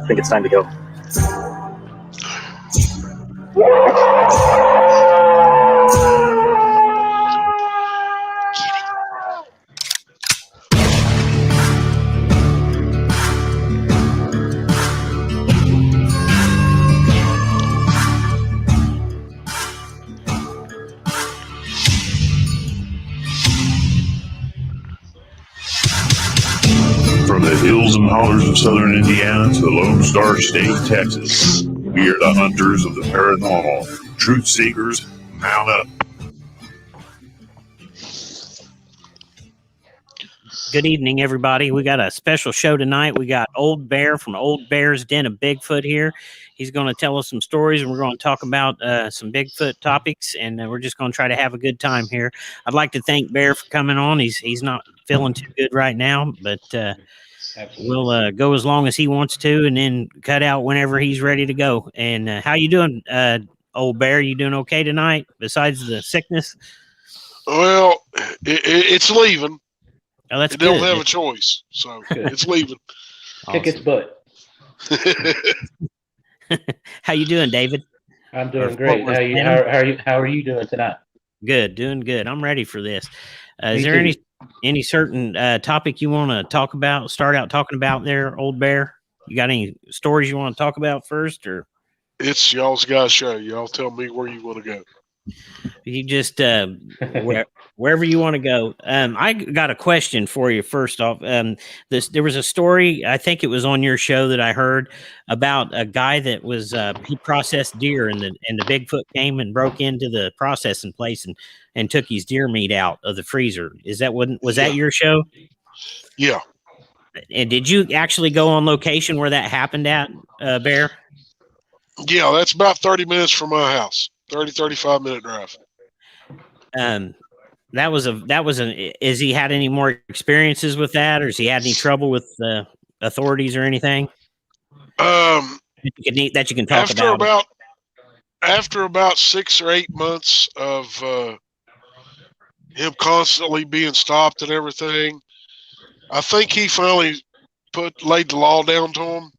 think it's time to go. From the hills and hollers of southern Indiana to the Lone Star State, Texas, we are the hunters of the paranormal. Truth seekers, mount up. Good evening, everybody. We got a special show tonight. We got Old Bear from Old Bear's Den of Bigfoot here. He's going to tell us some stories, and we're going to talk about some Bigfoot topics, and we're just going to try to have a good time here. I'd like to thank Bear for coming on. He's not feeling too good right now, but we'll go as long as he wants to, and then cut out whenever he's ready to go. And how you doing, Old Bear? You doing okay tonight, besides the sickness? Well, it's leaving. Oh, that's it good. don't have a choice, so it's leaving. Kick its butt. How you doing, David? I'm doing great. How are you doing tonight? Good, doing good. I'm ready for this. Is there any certain topic you want to talk about? Start out talking about there, Old Bear. You got any stories you want to talk about first, or it's y'all's guys' show? Y'all tell me where you want to go. You just wherever you want to go. I got a question for you. First off, there was a story, I think it was on your show, that I heard about a guy that was he processed deer, and the Bigfoot came and broke into the processing place and took his deer meat out of the freezer. That your show? Yeah. And did you actually go on location where that happened at, Bear? Yeah, that's about 30 minutes from my house. 35 minute drive. Has he had any more experiences with that, or has he had any trouble with the authorities or anything? That you can talk about. After about 6 or 8 months of him constantly being stopped and everything, I think he finally laid the law down to him.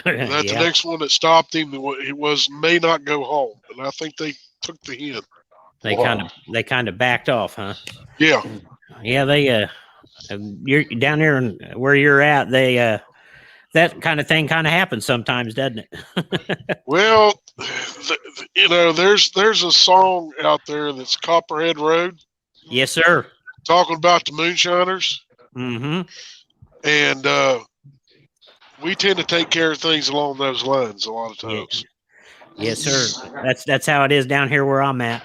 That the next one that stopped him may not go home, and I think they took the hint. They kind of backed off, huh? Yeah. Yeah, you're down there and where you're at. That kind of thing kind of happens sometimes, doesn't it? Well, there's a song out there that's Copperhead Road. Yes, sir. Talking about the moonshiners. Mm-hmm. And we tend to take care of things along those lines a lot of times. Yes, sir. That's how it is down here where I'm at.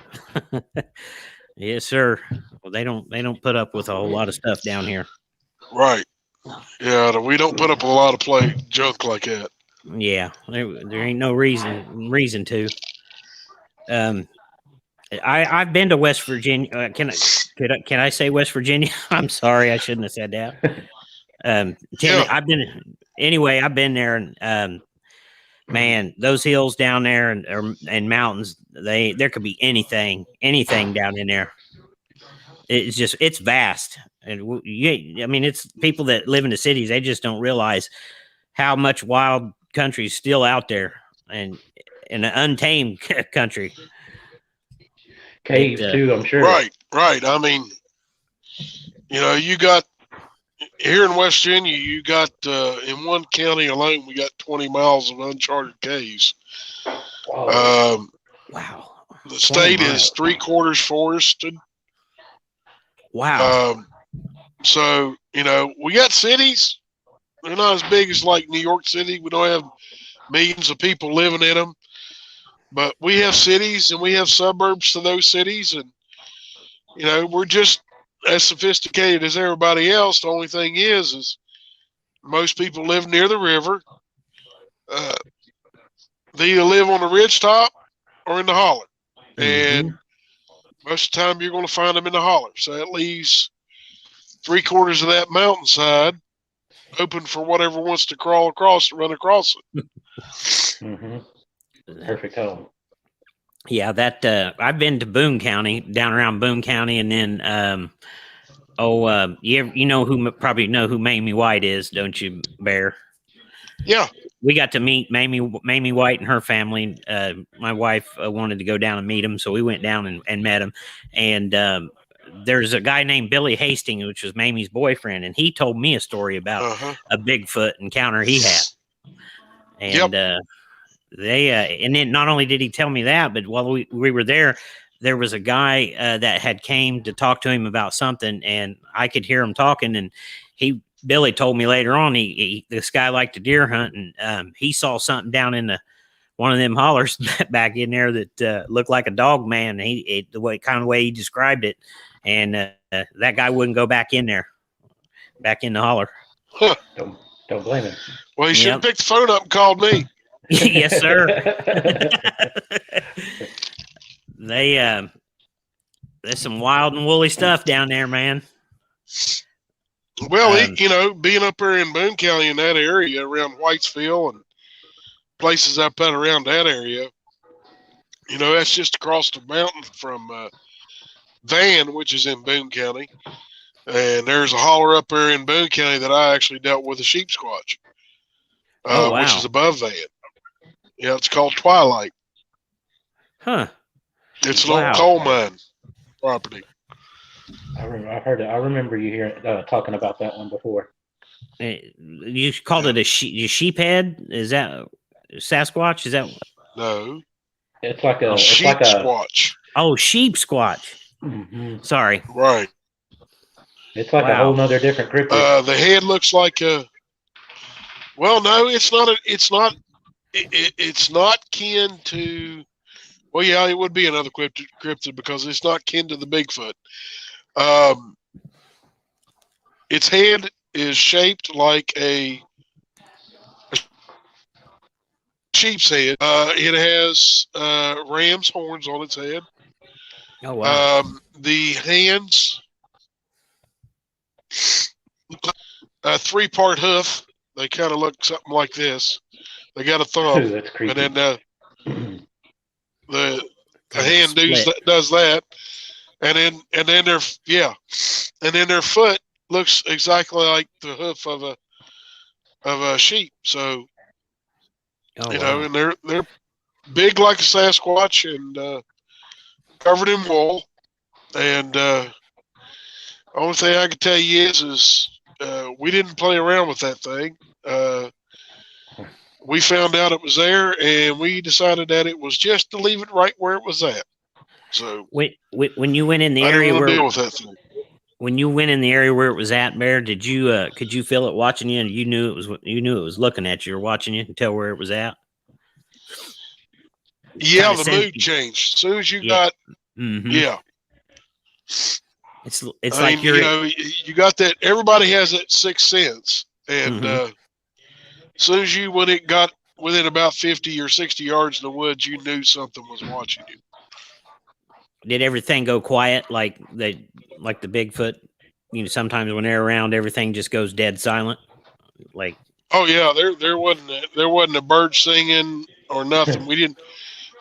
Yes, sir. Well, they don't put up with a whole lot of stuff down here. Right. Yeah, we don't put up with a lot of junk like that. Yeah, there ain't no reason to. I've been to West Virginia. Can I say West Virginia? I'm sorry, I shouldn't have said that. Yeah. I've been there, and man, those hills down there and mountains, there could be anything down in there. It's vast, and it's people that live in the cities. They just don't realize how much wild country is still out there, and in an untamed country. Caves too, I'm sure. Right. I mean, you got here in West Virginia, you got in one county alone, we got 20 miles of uncharted caves. Wow. The state is 3/4 forested. Wow. So, we got cities. They're not as big as like New York City. We don't have millions of people living in them. But we have cities and we have suburbs to those cities. And, we're just as sophisticated as everybody else. The only thing is most people live near the river. They either live on the ridge top or in the holler. And most of the time you're going to find them in the holler. So that leaves 3/4 of that mountainside open for whatever wants to crawl across and run across it. Perfect home. Yeah, I've been to Boone County, down around Boone County, and then probably know who Mamie White is, don't you, Bear? Yeah. we got to meet Mamie White and her family. My wife wanted to go down and meet them, so we went down and met them. And there's a guy named Billy Hastings, which was Mamie's boyfriend, and he told me a story about a Bigfoot encounter he had. And and then not only did he tell me that, but while we were there was a guy that had came to talk to him about something, and I could hear him talking. And Billy told me later on, this guy liked to deer hunt, and he saw something down in one of them hollers back in there that looked like a dog man. The way he described it, and that guy wouldn't go back in there, back in the holler. Huh. Don't blame him. Well, he should have picked the phone up and called me. Yes, sir. There's some wild and woolly stuff down there, man. Well, being up there in Boone County in that area around Whitesville and places up and around that area, that's just across the mountain from Van, which is in Boone County. And there's a holler up there in Boone County that I actually dealt with, a Sheepsquatch, which is above Van. Yeah, it's called Twilight. Huh. It's an old coal mine property. I remember you talking about that one before. You called it a sheephead? Is that Sasquatch? Is that? No. It's like a Sheepsquatch. Sheepsquatch. Mm-hmm. Sorry. Right. It's like a whole nother different cryptid. The head looks like a. Well, no, it's not. It's not kin to. Well, yeah, it would be another cryptid because it's not kin to the Bigfoot. Its head is shaped like a sheep's head. It has ram's horns on its head. Oh wow! The hands, a 3-part hoof. They kind of look something like this. They got a thumb, that's creepy. and then the hand does that, and then their foot looks exactly like the hoof of a sheep. So and they're big like a Sasquatch and covered in wool. And only thing I can tell you is we didn't play around with that thing. We found out it was there, and we decided that it was just to leave it right where it was at. So when you went in the area where deal with that thing. When you went in the area where it was at, Bear, did you could you feel it watching you, and you knew it was looking at you or watching you and tell where it was at? Yeah, the mood changed as soon as you got. Mm-hmm. Yeah, it's like you got that. Everybody has that sixth sense, and as soon as when it got within about 50 or 60 yards in the woods, you knew something was watching you. Did everything go quiet like the Bigfoot? Sometimes when they're around, everything just goes dead silent. Like, oh yeah, there wasn't a bird singing or nothing. When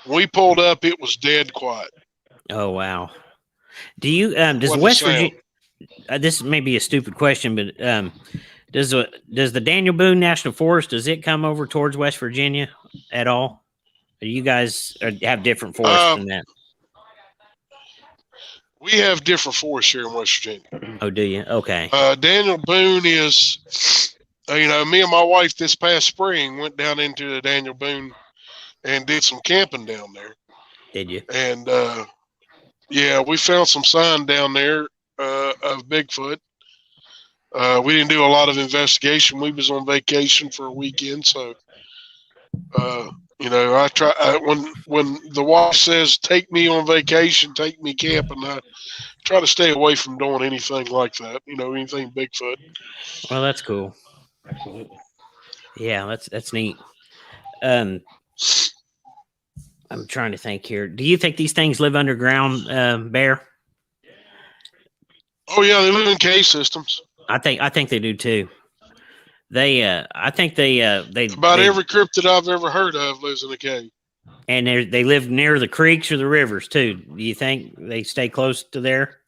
we pulled up, it was dead quiet. Oh wow. Do you does West Virginia? This may be a stupid question, but does the Daniel Boone National Forest, does it come over towards West Virginia at all? Or you guys have different forests than that? We have different forests here in West Virginia. Oh, do you? Okay. Daniel Boone is, me and my wife this past spring went down into the Daniel Boone and did some camping down there. Did you? And we found some sign down there of Bigfoot. We didn't do a lot of investigation. We was on vacation for a weekend, so I try when the wife says take me on vacation, take me camping, I try to stay away from doing anything like that. Anything Bigfoot. Well, that's cool. Absolutely. Yeah, that's neat. I'm trying to think here. Do you think these things live underground, Bear? Oh yeah, they live in cave systems. I think they do too. They every cryptid I've ever heard of lives in a cave. And they live near the creeks or the rivers too. Do you think they stay close to there?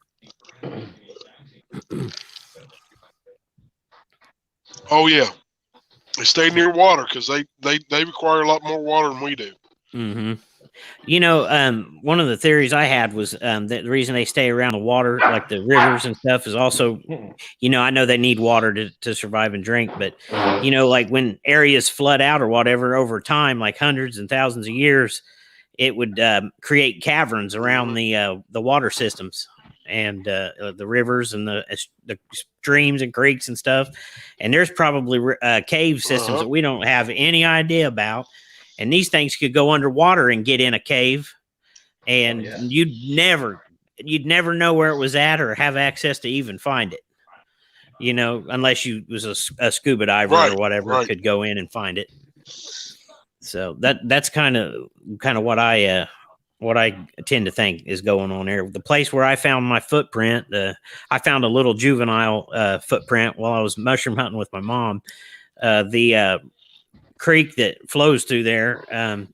Oh yeah. They stay near water because they require a lot more water than we do. Mm-hmm. You know, one of the theories I had was that the reason they stay around the water, like the rivers and stuff, is also, you know, I know they need water to survive and drink, but, you know, like when areas flood out or whatever over time, like hundreds and thousands of years, it would create caverns around the water systems and the rivers and the streams and creeks and stuff. And there's probably cave systems that we don't have any idea about. And these things could go underwater and get in a cave, and you'd never know where it was at or have access to even find it. You know, unless you was a scuba diver or whatever could go in and find it. So that's kind of what I tend to think is going on there. The place where I found my footprint, I found a little juvenile footprint while I was mushroom hunting with my mom. The creek that flows through there,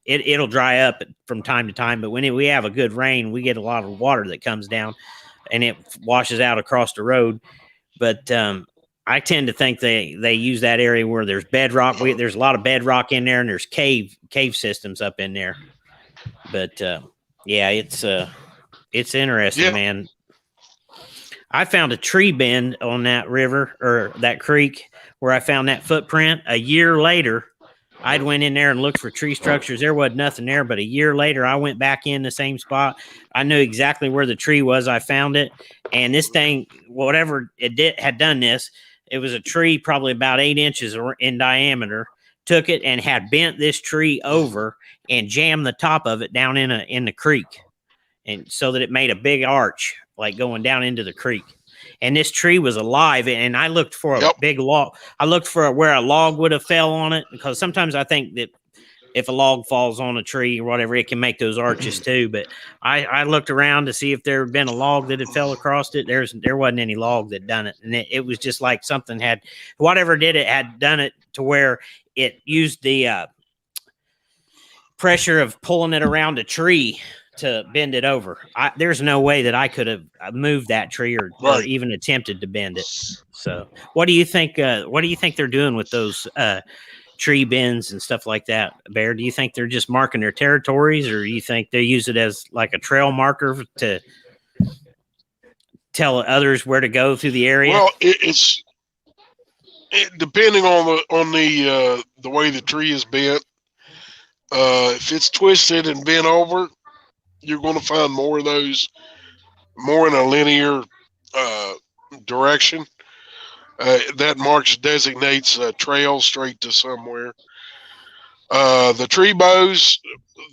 it'll dry up from time to time, but when we have a good rain, we get a lot of water that comes down and it washes out across the road. But I tend to think they use that area where there's bedrock. There's a lot of bedrock in there, and there's cave systems up in there. But yeah, it's interesting, man. I found a tree bend on that river or that creek where I found that footprint. A year later, I'd went in there and looked for tree structures. There wasn't nothing there, but a year later, I went back in the same spot. I knew exactly where the tree was. I found it, and this thing, whatever it had done this, it was a tree probably about 8 inches in diameter. Took it and had bent this tree over and jammed the top of it down in the creek, and so that it made a big arch, like going down into the creek. And this tree was alive, and I looked for a big log. I looked for where a log would have fell on it, because sometimes I think that if a log falls on a tree or whatever, it can make those arches too. But I looked around to see if there had been a log that had fell across it. There wasn't any log that done it, and it was just like something whatever did it had done it to where it used the pressure of pulling it around a tree to bend it over. There's no way that I could have moved that tree or even attempted to bend it. So what do you think? What do you think they're doing with those tree bends and stuff like that, Bear? Do you think they're just marking their territories, or do you think they use it as like a trail marker to tell others where to go through the area? Well, it's depending on the way the tree is bent. If it's twisted and bent over, you're going to find more of those, more in a linear direction. That designates a trail straight to somewhere. The tree bows,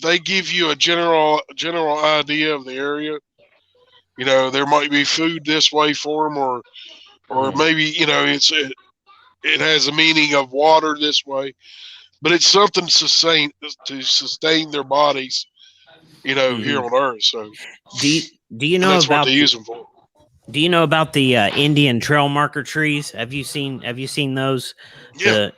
they give you a general idea of the area. You know, there might be food this way for them, or maybe, you know, it has a meaning of water this way, but it's something to sustain their bodies, you know, here on Earth. So do you know that's about what they use them for? Do you know about the Indian trail marker trees? Have you seen those? Yeah.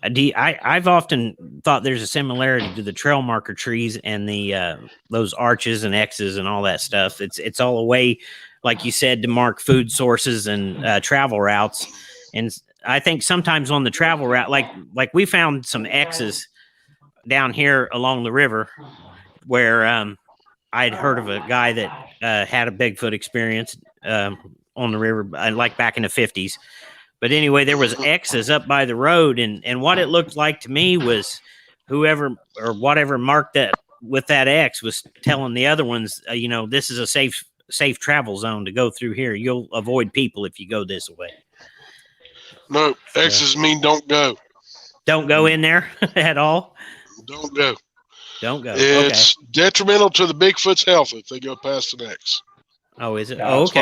I've often thought there's a similarity to the trail marker trees and the those arches and X's and all that stuff. It's all a way, like you said, to mark food sources and travel routes. And I think sometimes on the travel route, like we found some X's down here along the river where I'd heard of a guy that had a Bigfoot experience on the river, like back in the 50s. But anyway, there was X's up by the road, and what it looked like to me was whoever or whatever marked that with that X was telling the other ones, you know, this is a safe travel zone to go through here. You'll avoid people if you go this way. No, X's mean don't go. Don't go in there at all? Don't go. Don't go. It's detrimental to the Bigfoot's health if they go past an X. Oh, is it? Yeah, Oh, okay.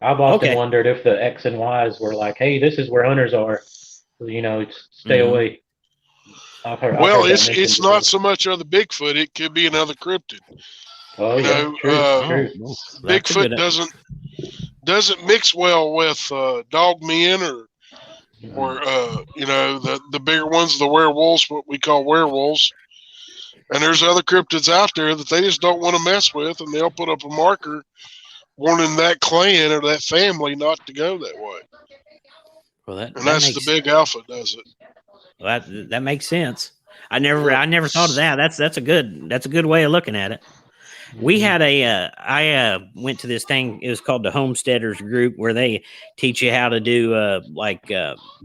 I've often wondered if the X and Y's were like, hey, this is where hunters are. You know, stay away. Well, it's not so much of the Bigfoot. It could be another cryptid. Oh, yeah. True. Bigfoot doesn't mix well with dog men or you know, the bigger ones, the werewolves, what we call werewolves. And there's other cryptids out there that they just don't want to mess with, and they'll put up a marker warning that clan or that family not to go that way. Well, that's the big alpha does it. Well, that makes sense. I never thought of that. That's a good way of looking at it. We had I went to this thing. It was called the Homesteaders Group, where they teach you how to do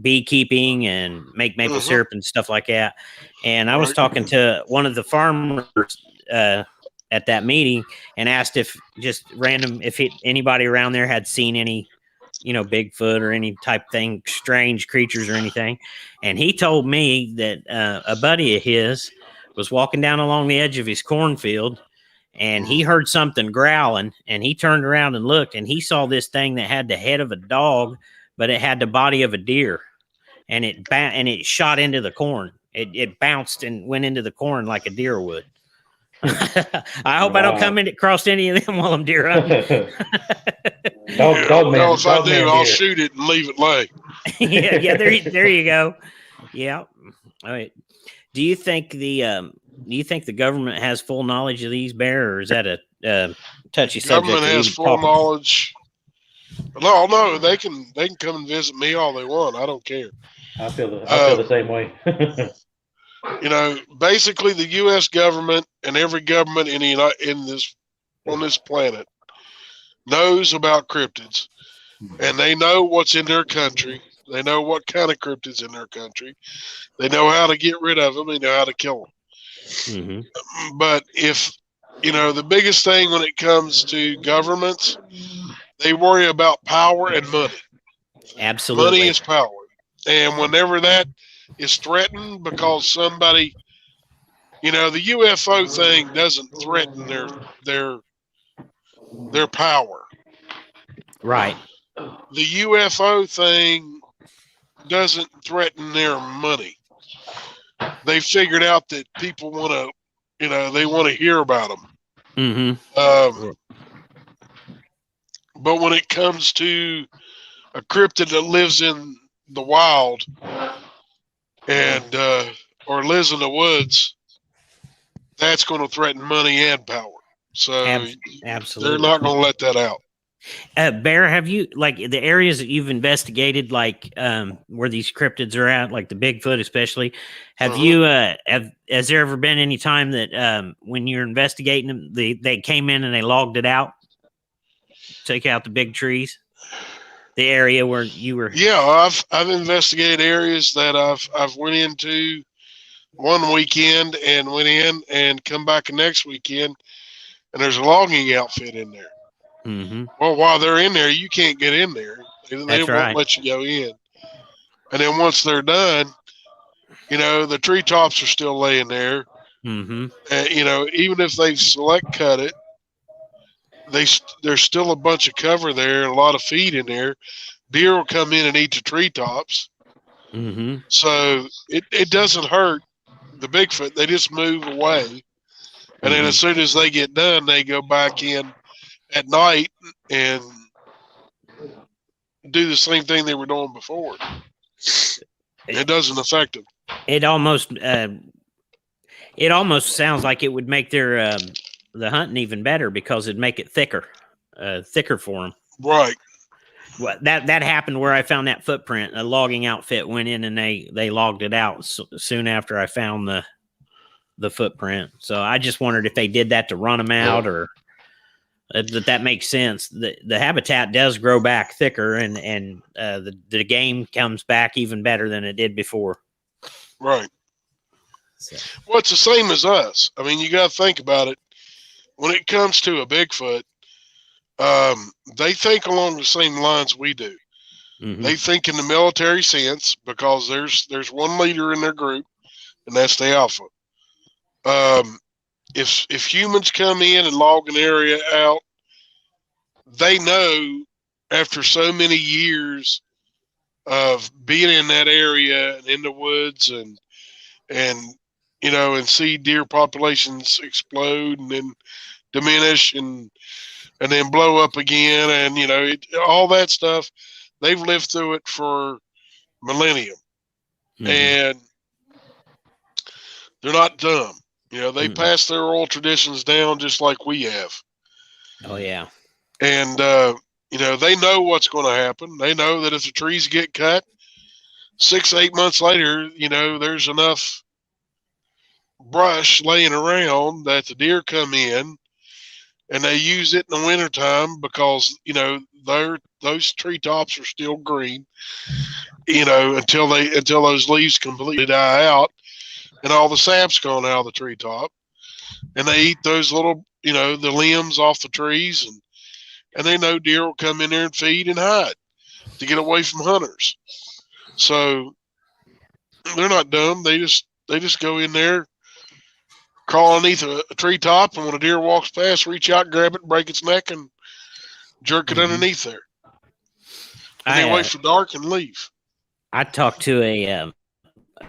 beekeeping and make maple syrup and stuff like that. And I was talking to one of the farmers at that meeting and asked if anybody around there had seen any, Bigfoot or any type thing, strange creatures or anything. And he told me that a buddy of his was walking down along the edge of his cornfield, and he heard something growling, and he turned around and looked, and he saw this thing that had the head of a dog, but it had the body of a deer, and it shot into the corn. It bounced and went into the corn like a deer would. I hope I don't come across any of them while I'm deer hunting. If I do, I'll shoot it and leave it lay. yeah. There you go. Yeah. All right. Do you think the government has full knowledge of these bears, or is that a touchy subject? Government has full knowledge. No, they can come and visit me all they want. I don't care. I feel the same way. Basically, the U.S. government and every government on this planet knows about cryptids, and they know what's in their country. They know what kind of cryptids in their country. They know how to get rid of them. They know how to kill them. But if the biggest thing when it comes to governments, they worry about power and money. Absolutely, money is power, and whenever that is threatened because somebody, the UFO thing doesn't threaten their power. Right. The UFO thing doesn't threaten their money. They figured out that people want to, they want to hear about them. But when it comes to a cryptid that lives in the wild and or lives in the woods, that's going to threaten money and power. So absolutely, they're not going to let that out. Bear, have you, like, the areas that you've investigated, like where these cryptids are at, like the Bigfoot especially, have you has there ever been any time that when you're investigating them, they came in and they logged it out, take out the big trees, the area where you were? Yeah, I've investigated areas that I've went into one weekend and went in and come back the next weekend, and there's a logging outfit in there. Well, while they're in there, you can't get in there. They won't let you go in. And then once they're done, the treetops are still laying there. And, even if they've select cut it, there's still a bunch of cover there and a lot of feed in there. Deer will come in and eat the treetops. So it doesn't hurt the Bigfoot. They just move away. And then as soon as they get done, they go back in at night and do the same thing they were doing before. It doesn't affect them. It almost sounds like it would make their the hunting even better, because it'd make it thicker for them. Right. Well, that happened where I found that footprint. A logging outfit went in and they logged it out soon after I found the footprint. So I just wondered if they did that to run them out, or that makes sense. The habitat does grow back thicker, and the game comes back even better than it did before. Right. So. Well, it's the same as us. I mean, you got to think about it. When it comes to a Bigfoot, they think along the same lines we do. They think in the military sense, because there's one leader in their group, and that's the alpha. If humans come in and log an area out, they know after so many years of being in that area and in the woods and see deer populations explode and then diminish and then blow up again, and all that stuff, they've lived through it for millennium, and they're not dumb. They pass their oral traditions down just like we have. Oh, yeah. And, they know what's going to happen. They know that if the trees get cut, 6, 8 months later, there's enough brush laying around that the deer come in and they use it in the wintertime because, those treetops are still green, until those leaves completely die out and all the sap's gone out of the treetop. And they eat those little, the limbs off the trees, and they know deer will come in there and feed and hide to get away from hunters. So they're not dumb. They just go in there, crawl underneath a treetop, and when a deer walks past, reach out, grab it, break its neck, and jerk it underneath there. And they wait for dark and leave. I talked to a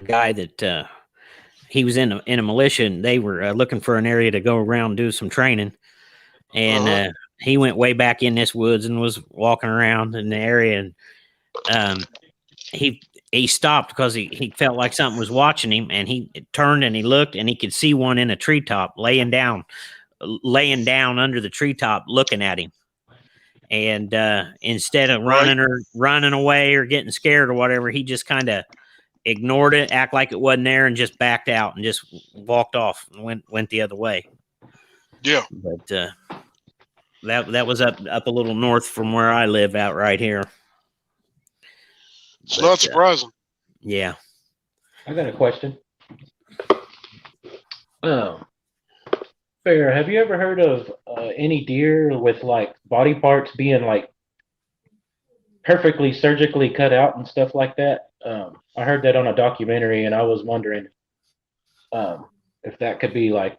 guy that he was in a militia, and they were looking for an area to go around and do some training. And he went way back in this woods and was walking around in the area, and he stopped because he felt like something was watching him, and he turned and he looked, and he could see one in a treetop laying down under the treetop looking at him. And instead of running away or getting scared or whatever, he just kind of ignored it, act like it wasn't there, and just backed out and just walked off and went the other way. Yeah. But that was up a little north from where I live out right here. It's not surprising. Yeah. I got a question. Fair, have you ever heard of any deer with like body parts being like perfectly surgically cut out and stuff like that? I heard that on a documentary, and I was wondering if that could be like,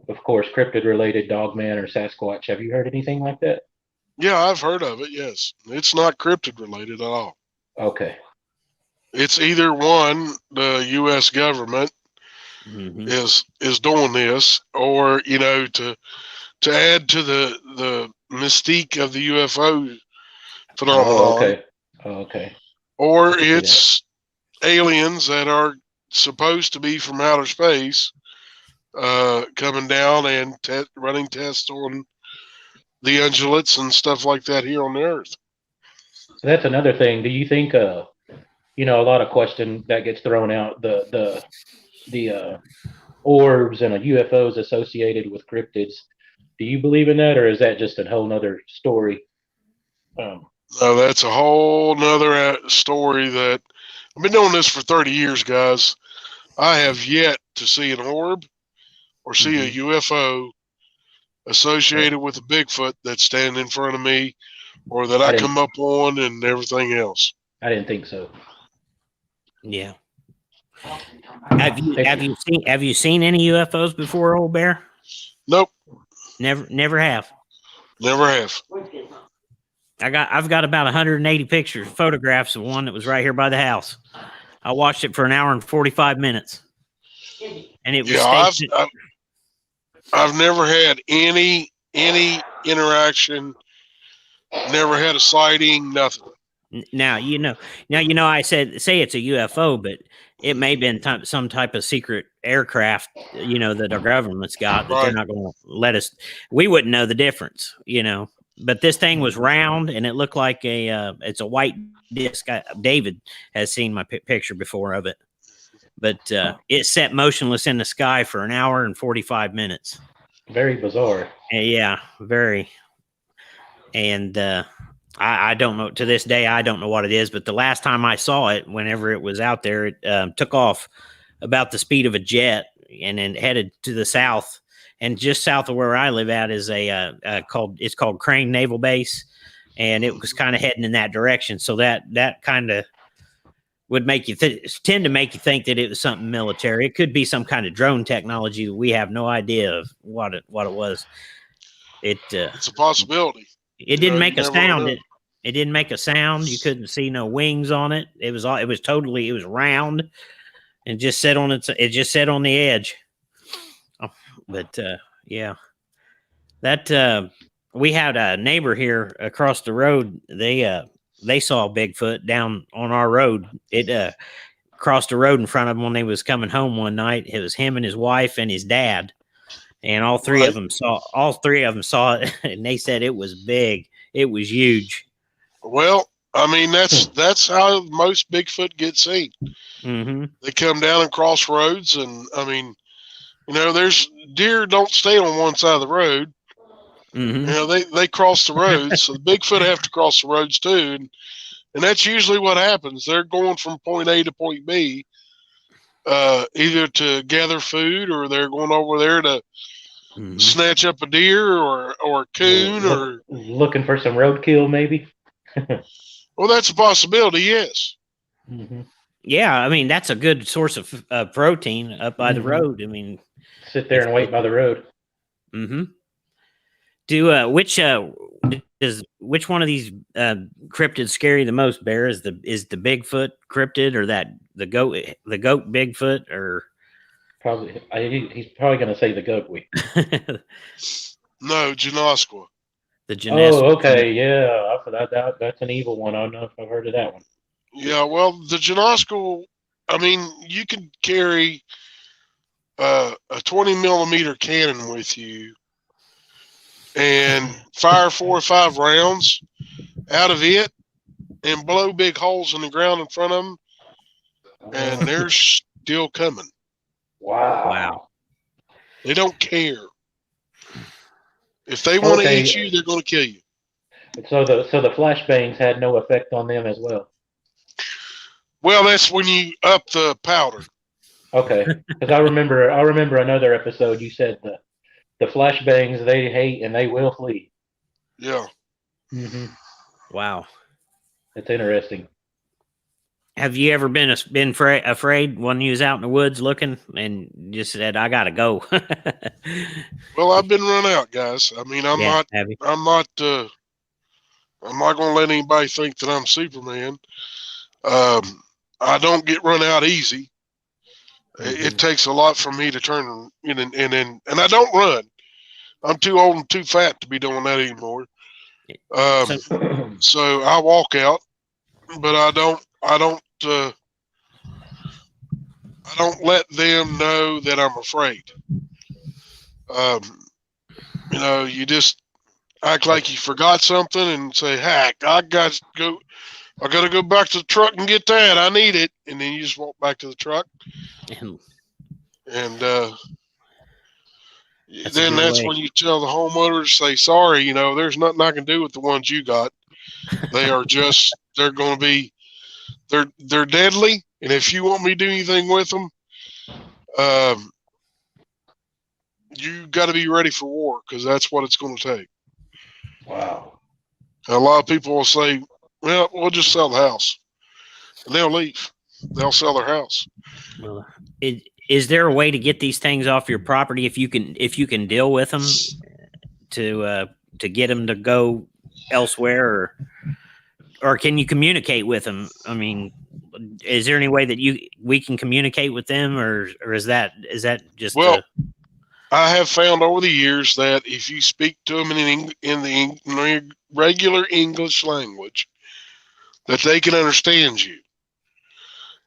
of course, cryptid related, Dogman or Sasquatch. Have you heard anything like that? Yeah, I've heard of it. Yes, it's not cryptid related at all. Okay. It's either one, the U.S. government is doing this, or to add to the mystique of the UFO phenomenon. Okay. Or it's aliens that are supposed to be from outer space, coming down and running tests on the ungulates and stuff like that here on the Earth. So that's another thing. Do you think, a lot of question that gets thrown out, the orbs and UFOs associated with cryptids? Do you believe in that, or is that just a whole nother story? No, that's a whole nother story. That I've been doing this for 30 years, guys. I have yet to see an orb or see a UFO associated with a Bigfoot that's standing in front of me, or that I come up on, and everything else. I didn't think so. Yeah. Have you seen any UFOs before, Old Bear? Nope. Never have. Never have. I've got about 180 photographs of one that was right here by the house. I watched it for an hour and 45 minutes. And it was I've never had any interaction, never had a sighting, nothing. Now I say it's a UFO, but it may have been some type of secret aircraft, that our government's got, that they're not going to let us. We wouldn't know the difference, But this thing was round, and it looked like it's a white disc. David has seen my picture before of it, but it sat motionless in the sky for an hour and 45 minutes. Very bizarre. Yeah, very. And I don't know, to this day, I don't know what it is, but the last time I saw it, whenever it was out there, it took off about the speed of a jet and then headed to the south. And just south of where I live at is it's called Crane Naval Base. And it was kind of heading in that direction. So that kind of would make you tend to make you think that it was something military. It could be some kind of drone technology that we have no idea of what it was. It's a possibility. It didn't make a sound. It didn't make a sound. You couldn't see no wings on it. It was round and just sat on the edge. Oh, but yeah, that we had a neighbor here across the road. They saw Bigfoot down on our road. It crossed the road in front of them when they was coming home one night. It was him and his wife and his dad. And all three of them saw it, and they said it was big. It was huge. Well, I mean, that's how most Bigfoot get seen. Mm-hmm. They come down and cross roads, and I mean, there's deer don't stay on one side of the road. Mm-hmm. They cross the roads, so the Bigfoot have to cross the roads too, and that's usually what happens. They're going from point A to point B, either to gather food or they're going over there to snatch up a deer or a coon or looking for some roadkill, maybe. Well, that's a possibility. Yes. Mm-hmm. Yeah, I mean that's a good source of protein up by the road. I mean, sit there and wait by the road. Mm-hmm. Which one of these cryptids scare you the most, Bear? Is the Bigfoot cryptid or the goat Bigfoot or probably he's probably going to say the goat week. No, Janoskwa. The Janoskwa. Oh, okay, yeah, that's an evil one. I don't know if I've heard of that one. Yeah, well, the Janoskwa, I mean, you can carry a 20 millimeter cannon with you and fire 4 or 5 rounds out of it and blow big holes in the ground in front of them, and they're still coming. Wow. They don't care. If they want to eat you, they're going to kill you. So the flashbangs had no effect on them as well. Well, that's when you up the powder. Okay, because I remember another episode. You said the flashbangs they hate and they will flee. Yeah. Mm-hmm. Wow, that's interesting. Have you ever been afraid when you was out in the woods looking and just said, "I gotta go"? Well, I've been run out, guys. I mean, I'm not going to let anybody think that I'm Superman. I don't get run out easy. Mm-hmm. It takes a lot for me to turn and I don't run. I'm too old and too fat to be doing that anymore. So I walk out, but I don't let them know that I'm afraid. You just act like you forgot something and say, "Heck, I got to go back to the truck and get that. I need it." And then you just walk back to the truck. And then that's when you tell the homeowner to say, "Sorry, there's nothing I can do with the ones you got. They are they're going to be, they're deadly. And if you want me to do anything with them, you got to be ready for war because that's what it's going to take." Wow. A lot of people will say, "Well, we'll just sell the house," and they'll leave. They'll sell their house. Well, is there a way to get these things off your property if you can deal with them to get them to go elsewhere, or can you communicate with them? I mean, is there any way that we can communicate with them, or is that just I have found over the years that if you speak to them in the regular English language, that they can understand you.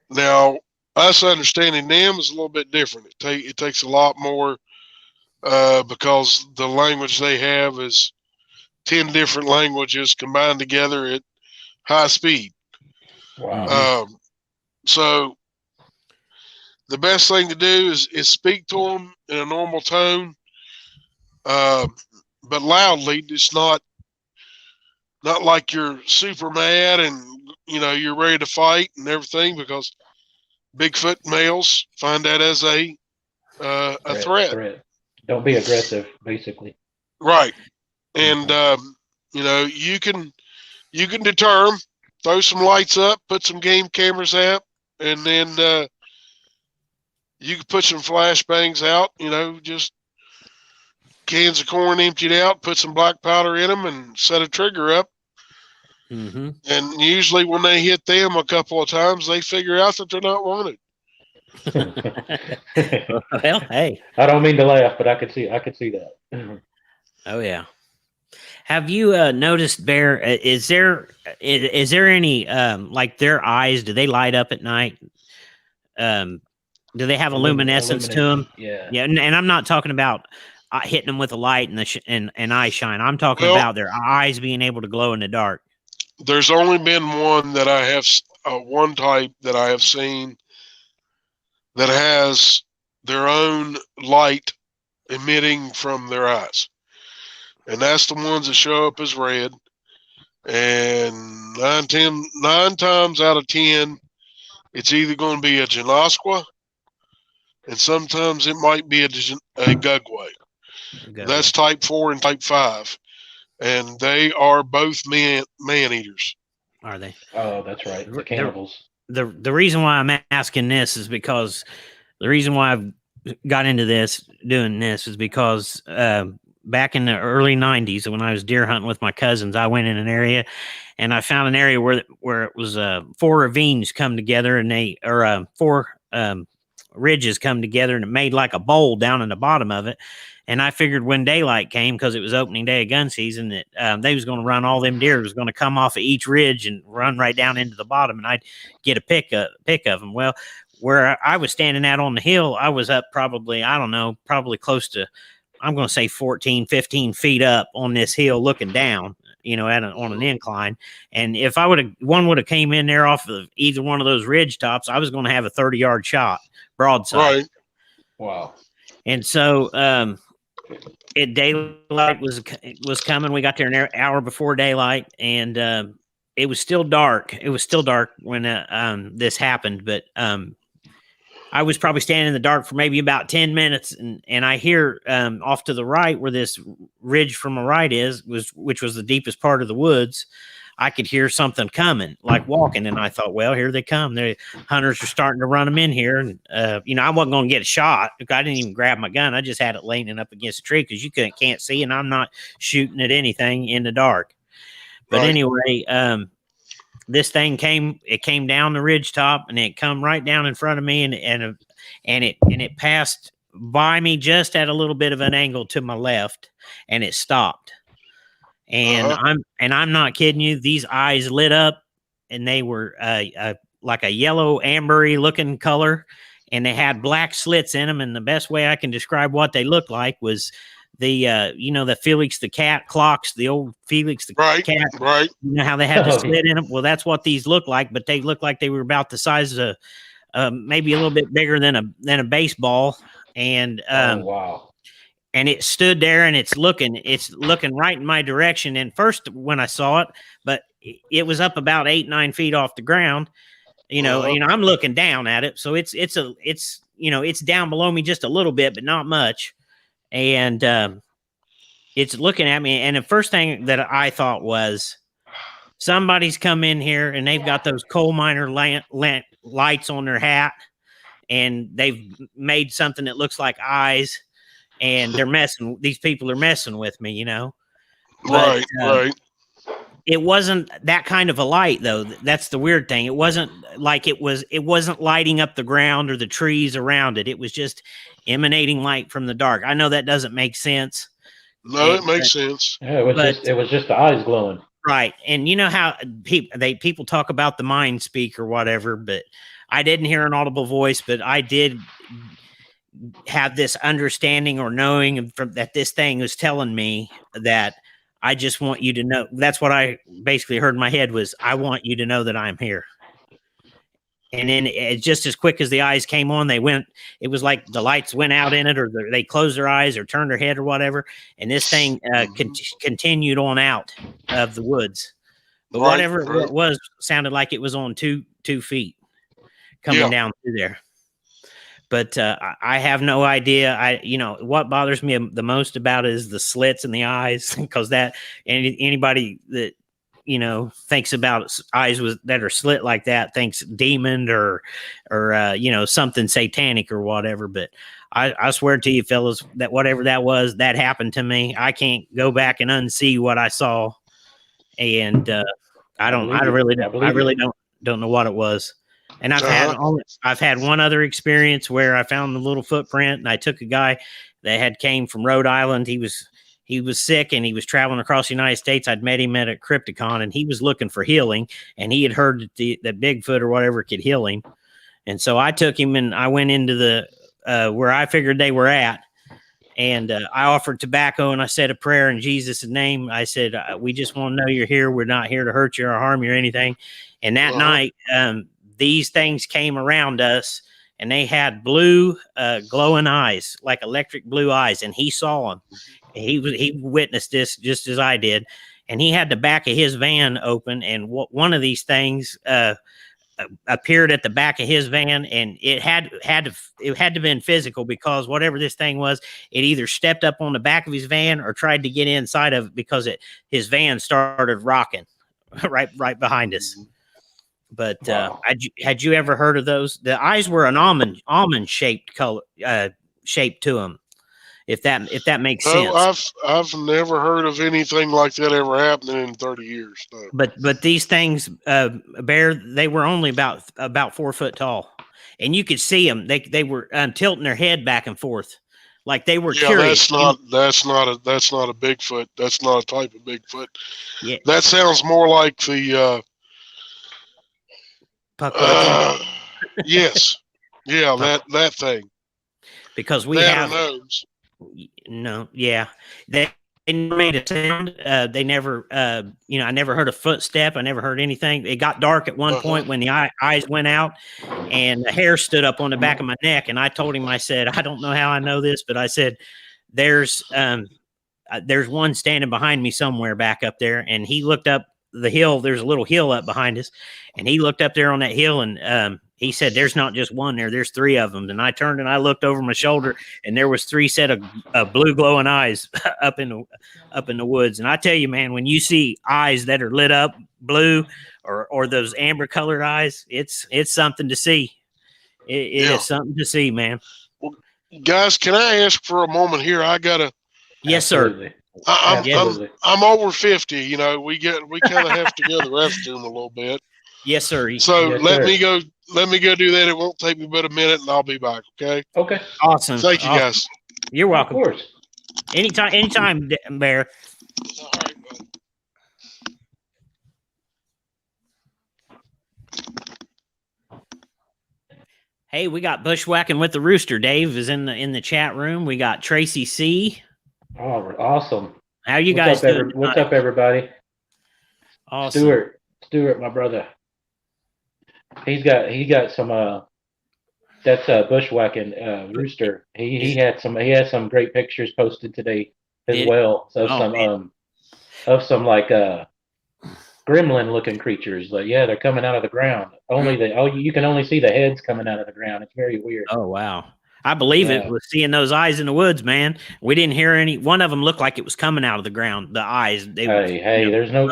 Now, us understanding them is a little bit different. It takes a lot more because the language they have is 10 different languages combined together at high speed. Wow. So the best thing to do is speak to them in a normal tone, but loudly. It's not like you're super mad and you're ready to fight and everything, because Bigfoot males find that as a threat. Don't be aggressive, basically. Right, and you can deter them. Throw some lights up, put some game cameras up, and then you can put some flashbangs out, just cans of corn emptied out, put some black powder in them, and set a trigger up. Mm-hmm. And usually when they hit them a couple of times, they figure out that they're not wanted. Well, hey. I don't mean to laugh, but I could see that. Oh, yeah. Have you noticed, Bear, is there any, like their eyes, do they light up at night? Do they have a luminescence to them? Yeah. Yeah, and I'm not talking about hitting them with a light and eye shine. I'm talking about their eyes being able to glow in the dark. There's only been one that I have, one type that I have seen that has their own light emitting from their eyes. And that's the ones that show up as red. And nine times out of 10, it's either going to be a Genasqua, and sometimes it might be a Gugway. That's type 4 and type 5. And they are both man eaters. Are they? Oh, that's right. The cannibals. The reason why I'm asking this is because the reason why I've got into doing this is because back in the early 90s, when I was deer hunting with my cousins, I went in an area and I found an area where it was 4 ravines come together and 4 ridges come together, and it made like a bowl down in the bottom of it. And I figured when daylight came, because it was opening day of gun season, that they was going to run all them deer. It was going to come off of each ridge and run right down into the bottom, and I'd get a pick of them. Well, where I was standing out on the hill, I was up probably close to, I'm going to say 14, 15 feet up on this hill looking down, on an incline. And if one would have came in there off of either one of those ridge tops, I was going to have a 30-yard shot broadside. Right. Wow. And so, daylight was coming. We got there an hour before daylight, and it was still dark. It was still dark when this happened, but I was probably standing in the dark for maybe about 10 minutes, and I hear off to the right where this ridge from the right which was the deepest part of the woods. I could hear something coming, like walking, and I thought, well, here they come. The hunters are starting to run them in here. And, I wasn't going to get a shot. I didn't even grab my gun. I just had it leaning up against a tree because you can't see, and I'm not shooting at anything in the dark. But anyway, this thing came down the ridge top, and it come right down in front of me, and it passed by me just at a little bit of an angle to my left, and it stopped. And I'm not kidding you. These eyes lit up, and they were like a yellow ambery looking color, and they had black slits in them. And the best way I can describe what they looked like was the Felix the cat clocks, the old Felix the cat. Right. You know how they had the slit in them? Well, that's what these look like, but they look like they were about the size of maybe a little bit bigger than a baseball. And wow. And it stood there, and it's looking right in my direction. And first when I saw it, but it was up about 8-9 feet off the ground. I'm looking down at it, so it's down below me just a little bit, but not much. And it's looking at me. And the first thing that I thought was, somebody's come in here and they've got those coal miner lights on their hat, and they've made something that looks like eyes. And these people are messing with me, But, right. It wasn't that kind of a light, though. That's the weird thing. It wasn't like it wasn't lighting up the ground or the trees around it. It was just emanating light from the dark. I know that doesn't make sense. No, it makes sense. Yeah, it was just the eyes glowing. Right. And you know how people talk about the mind speak or whatever, but I didn't hear an audible voice, but I did have this understanding or knowing that this thing was telling me that I just want you to know. That's what I basically heard in my head was, I want you to know that I'm here. And then just as quick as the eyes came on, it was like the lights went out in it, or they closed their eyes or turned their head or whatever. And this thing continued on out of the woods. But whatever it was sounded like it was on two feet coming down through there. But I have no idea. What bothers me the most about it is the slits in the eyes, because anybody that thinks about eyes that are slit like that thinks demon or something satanic or whatever. But I swear to you, fellas, that whatever that was, that happened to me. I can't go back and unsee what I saw, and I really don't know what it was. And I've had one other experience where I found a little footprint, and I took a guy that came from Rhode Island. He was sick, and he was traveling across the United States. I'd met him at a Crypticon, and he was looking for healing, and he had heard that Bigfoot or whatever could heal him. And so I took him, and I went into the where I figured they were at, And I offered tobacco, and I said a prayer in Jesus' name. I said, we just want to know you're here. We're not here to hurt you or harm you or anything. And that night, these things came around us, and they had blue, glowing eyes, like electric blue eyes. And he saw them. He witnessed this just as I did. And he had the back of his van open, and one of these things appeared at the back of his van, and it had to been physical, because whatever this thing was, it either stepped up on the back of his van or tried to get inside of it, because his van started rocking right behind us. But Wow. had you ever heard of those? The eyes were an almond shaped color, shape to them. If that makes sense. No, I've never heard of anything like that ever happening in 30 years. No. But these things, Bear, they were only about 4 foot tall, and you could see them. They were tilting their head back and forth, like they were curious. That's not a Bigfoot. That's not a type of Bigfoot. Yeah. That sounds more like the yes, yeah, that thing. Because we that have nose. No, yeah, they never made a sound. They never, I never heard a footstep. I never heard anything. It got dark at one point when the eyes went out, and the hair stood up on the back of my neck. And I told him, I said, I don't know how I know this, but I said, there's one standing behind me somewhere back up there. And he looked up the hill. There's a little hill up behind us, and he looked up there on that hill, and he said, there's not just one there, there's 3 of them. And I turned and I looked over my shoulder, and there was 3 set of blue glowing eyes up in the woods. And I tell you, man, when you see eyes that are lit up blue or those amber colored eyes, it's something to see. It is something to see, man. Well, guys, can I ask for a moment here? I gotta. Yes, sir. I'm over 50. You know, we kind of have to go to the restroom a little bit. Yes, sir. So yes, let sir. me go. Let me go do that. It won't take me but a minute, and I'll be back. Okay. Okay. Awesome. Thank you, awesome. guys. You're welcome. Of course. Anytime, Bear. All right, bud. Hey, we got Bushwhacking with the Rooster. Dave is in the chat room. We got Tracy C. Oh, awesome. How you guys doing? What's up, everybody? Awesome. Stuart, my brother. He's got some that's Bushwhacking Rooster. He had some great pictures posted today as well. So of some like gremlin looking creatures. Like, yeah, they're coming out of the ground. You can only see the heads coming out of the ground. It's very weird. Oh wow. I believe it was seeing those eyes in the woods, man. We didn't hear any. One of them looked like it was coming out of the ground. The eyes. There's no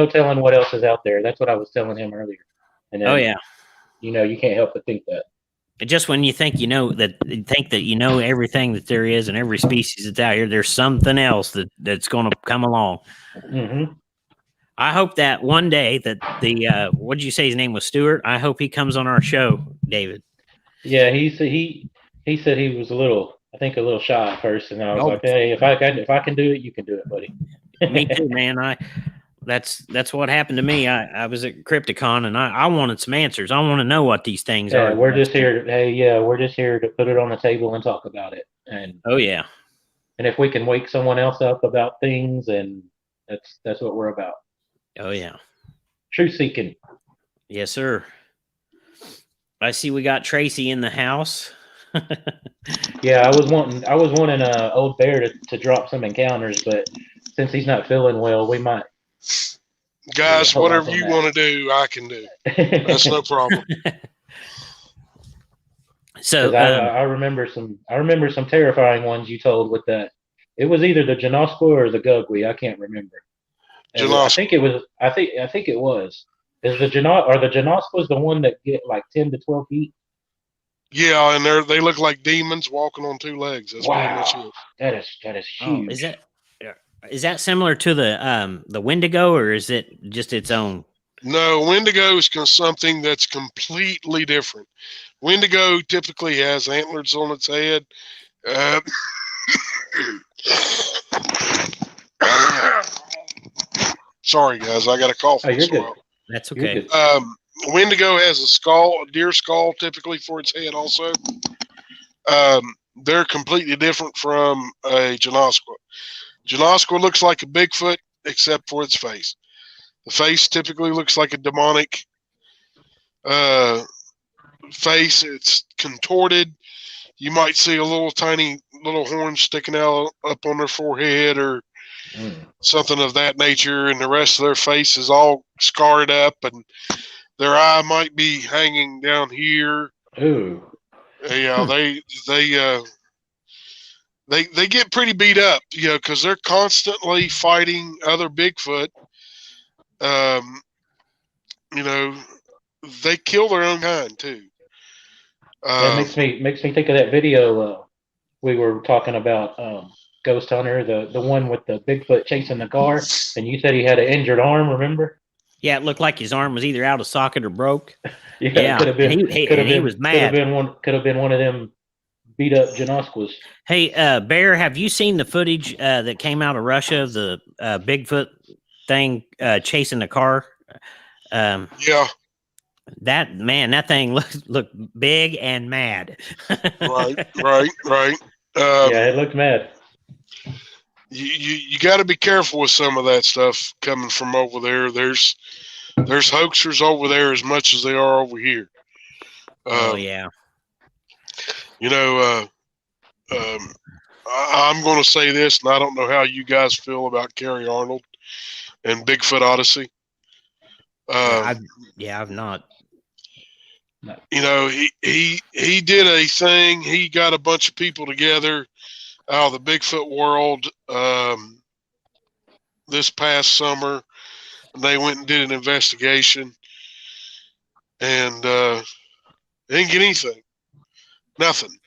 telling what else is out there. That's what I was telling him earlier. And then, you can't help but think that. Just when you think that you know everything that there is and every species that's out here, there's something else that's going to come along. Mm-hmm. I hope that one day that what did you say his name was, Stuart? I hope he comes on our show, David. Yeah, he said he was a little shy at first, and I was like, hey, if I can do it, you can do it, buddy. Me too, man. That's what happened to me. I was at Crypticon, and I wanted some answers. I want to know what these things are. We're just here to put it on the table and talk about it. And and if we can wake someone else up about things, and that's what we're about. Oh yeah, truth seeking. Yes, sir. I see we got Tracy in the house. Yeah, I was wanting Old Bear to drop some encounters, but since he's not feeling well, we might. Guys, whatever you want to do, I can do. That's no problem. So I remember some terrifying ones you told with that. It was either the Janoskwa or the Gugwe. I can't remember. I think it was. Is the Janoskwas the one that get like 10 to 12 feet? Yeah, and they look like demons walking on 2 legs. That's pretty much it. That is huge. Is that similar to the Wendigo, or is it just its own? No, Wendigo is something that's completely different. Wendigo typically has antlers on its head. Sorry, guys, I got a cough. Oh, you're good. That's okay. Wendigo has a deer skull, typically for its head also. they're completely different from a Janosqua. Janosqua looks like a Bigfoot except for its face. The face typically looks like a demonic face. It's contorted. You might see a little tiny little horn sticking out up on their forehead or something of that nature, and the rest of their face is all scarred up, and their eye might be hanging down here. Ooh. Yeah, they get pretty beat up, because they're constantly fighting other Bigfoot. They kill their own kind too. That makes me think of that video we were talking about, Ghost Hunter, the one with the Bigfoot chasing the car, and you said he had an injured arm. Remember? Yeah, it looked like his arm was either out of socket or broke. Yeah, could have been. He was mad. Could have been one of them beat up Janosquas. Hey, Bear, have you seen the footage that came out of Russia of the Bigfoot thing chasing the car? Yeah. That thing looked big and mad. Right. Yeah, it looked mad. You got to be careful with some of that stuff coming from over there. There's hoaxers over there as much as they are over here. Oh yeah. I'm going to say this, and I don't know how you guys feel about Kerry Arnold and Bigfoot Odyssey. I've not. He did a thing. He got a bunch of people together out of the Bigfoot world this past summer, and they went and did an investigation, and they didn't get anything, nothing.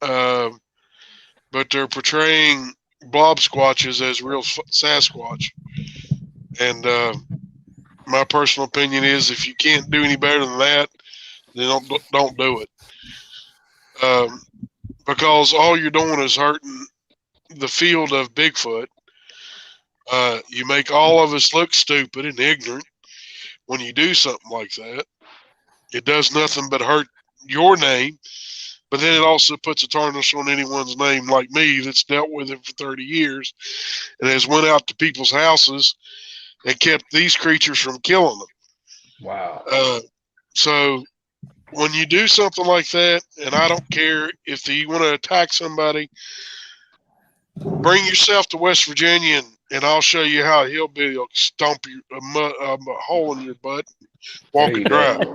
But they're portraying blob squatches as real Sasquatch, and my personal opinion is, if you can't do any better than that, then don't do it. Because all you're doing is hurting the field of Bigfoot. You make all of us look stupid and ignorant when you do something like that. It does nothing but hurt your name, but then it also puts a tarnish on anyone's name like me that's dealt with it for 30 years and has went out to people's houses and kept these creatures from killing them. Wow. So when you do something like that, and I don't care if you want to attack somebody, bring yourself to West Virginia and I'll show you how a hillbilly will stomp a hole in your butt, walk and drive.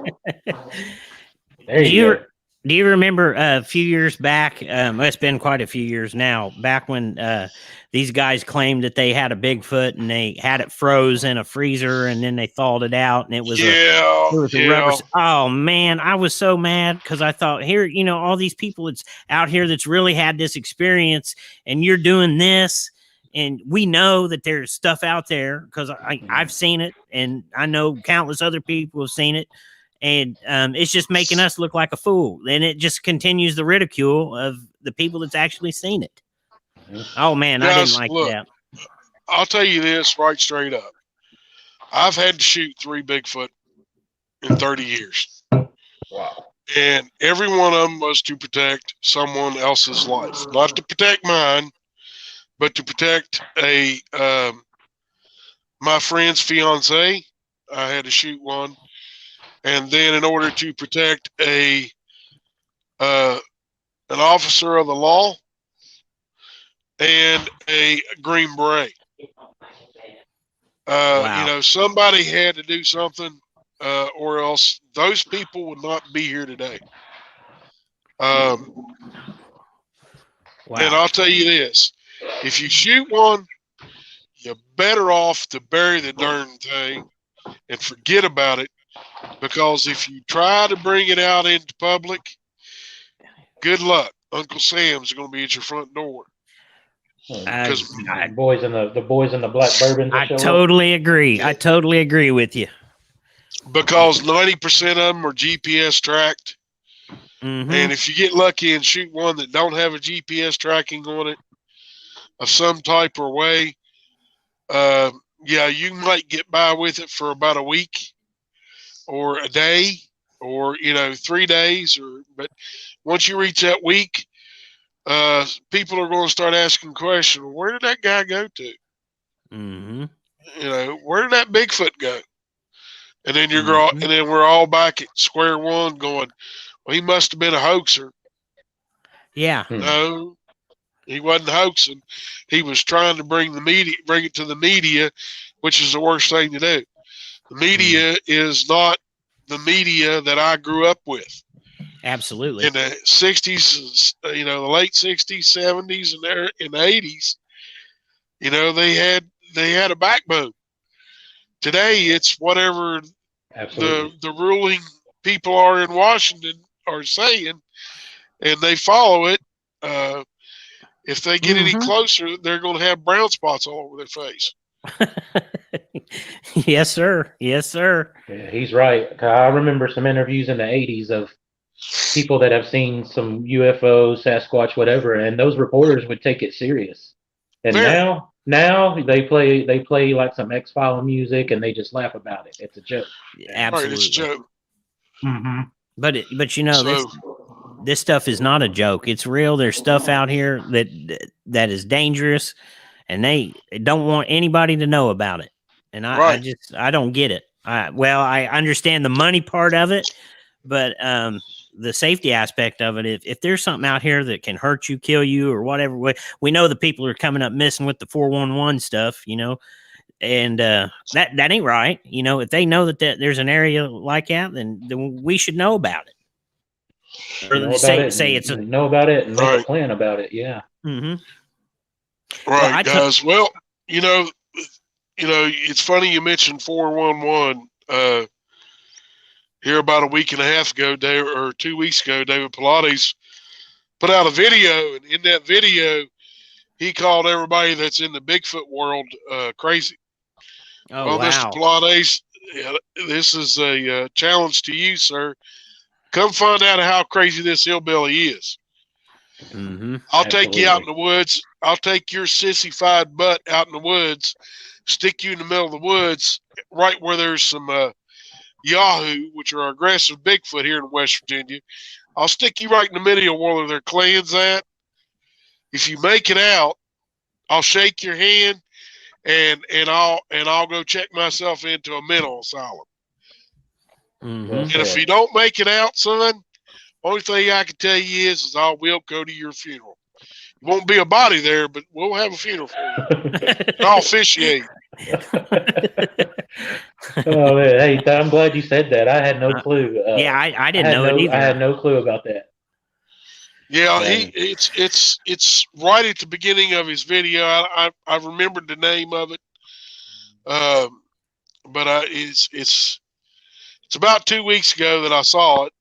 Do you remember a few years back? It's been quite a few years now. Back when these guys claimed that they had a Bigfoot and they had it froze in a freezer and then they thawed it out and it was a rubber. Oh man, I was so mad because I thought, here, all these people that's out here that's really had this experience, and you're doing this, and we know that there's stuff out there because I've seen it, and I know countless other people have seen it. And it's just making us look like a fool. And it just continues the ridicule of the people that's actually seen it. Oh, man, I didn't like that. I'll tell you this right straight up. I've had to shoot 3 Bigfoot in 30 years. Wow. And every one of them was to protect someone else's life. Not to protect mine, but to protect my friend's fiance. I had to shoot one. And then in order to protect an officer of the law and a Green Beret. Wow. Somebody had to do something or else those people would not be here today. Wow. And I'll tell you this, if you shoot one, you're better off to bury the darn thing and forget about it. Because if you try to bring it out into public, good luck. Uncle Sam's going to be at your front door. The boys in the black bourbon. I totally agree. I totally agree with you. Because 90% of them are GPS tracked, mm-hmm. And if you get lucky and shoot one that don't have a GPS tracking on it of some type or way, you might get by with it for about a week. Or a day, or 3 days, but once you reach that week, people are going to start asking questions. Where did that guy go to? Mm-hmm. You know, where did that Bigfoot go? And then Mhm. and then we're all back at square one, going, well, he must have been a hoaxer. Yeah. No, he wasn't hoaxing. He was trying to bring it to the media, which is the worst thing to do. The media is not the media that I grew up with. Absolutely. In the 60s, you know, the late 60s, 70s, and there in the 80s, you know, they had a backbone. Today, it's whatever Absolutely. the ruling people are in Washington are saying, and they follow it. If they get any closer, they're going to have brown spots all over their face. Yes, sir. Yes, sir. Yeah, he's right. I remember some interviews in the 80s of people that have seen some UFOs, Sasquatch, whatever, and those reporters would take it serious. And Very. now they play like some X-File music and they just laugh about it. It's a joke. Absolutely. Right, it's a joke. Mm-hmm. But you know, this stuff is not a joke. It's real. There's stuff out here that is dangerous, and they don't want anybody to know about it. And I don't get it. I understand the money part of it, but the safety aspect of it, if there's something out here that can hurt you, kill you, or whatever, we know the people are coming up missing with the 411 stuff, you know, and that ain't right. You know, if they know that there's an area like that, then we should know about it. Or Know about it, say it's know about it, and make a plan about it. Yeah. Mm-hmm. Right, guys. Well, you know, it's funny you mentioned 411. Here about a week and a half ago, or 2 weeks ago, David Pilates put out a video, and in that video, he called everybody that's in the Bigfoot world crazy. Oh, well, wow. Mr. Pilates, this is a challenge to you, sir. Come find out how crazy this hillbilly is. Mm-hmm. I'll take you out in the woods. I'll take your sissified butt out in the woods, stick you in the middle of the woods, right where there's some Yahoo, which are aggressive Bigfoot here in West Virginia. I'll stick you right in the middle of where their clan's at. If you make it out, I'll shake your hand, and I'll go check myself into a mental asylum. Mm-hmm. And if you don't make it out, son, only thing I can tell you is I will go to your funeral. It won't be a body there, but we'll have a funeral for you. And I'll officiate. Oh man, hey, I'm glad you said that. I had no clue. I didn't know it either. I had no clue about that. Yeah, it's right at the beginning of his video. I remembered the name of it, but it's about 2 weeks ago that I saw it.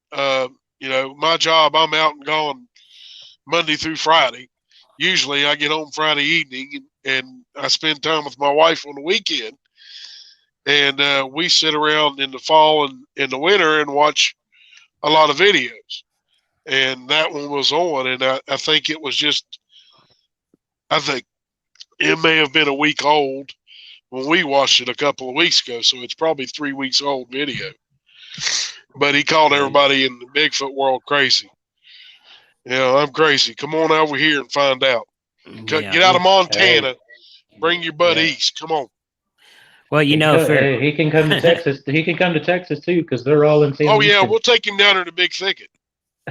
You know, my job, I'm out and gone Monday through Friday. Usually I get home Friday evening, and I spend time with my wife on the weekend. And we sit around in the fall and in the winter and watch a lot of videos. And that one was on, and I think it was I think it may have been a week old when we watched it a couple of weeks ago. So it's probably 3 weeks old video. But he called everybody in the Bigfoot world crazy. You know, I'm crazy. Come on over here and find out. Get out of Montana. Bring your butt east. Come on. Well, you know, he can come to Texas. He can come to Texas too, because they're all in San Houston. We'll take him down to the Big Thicket.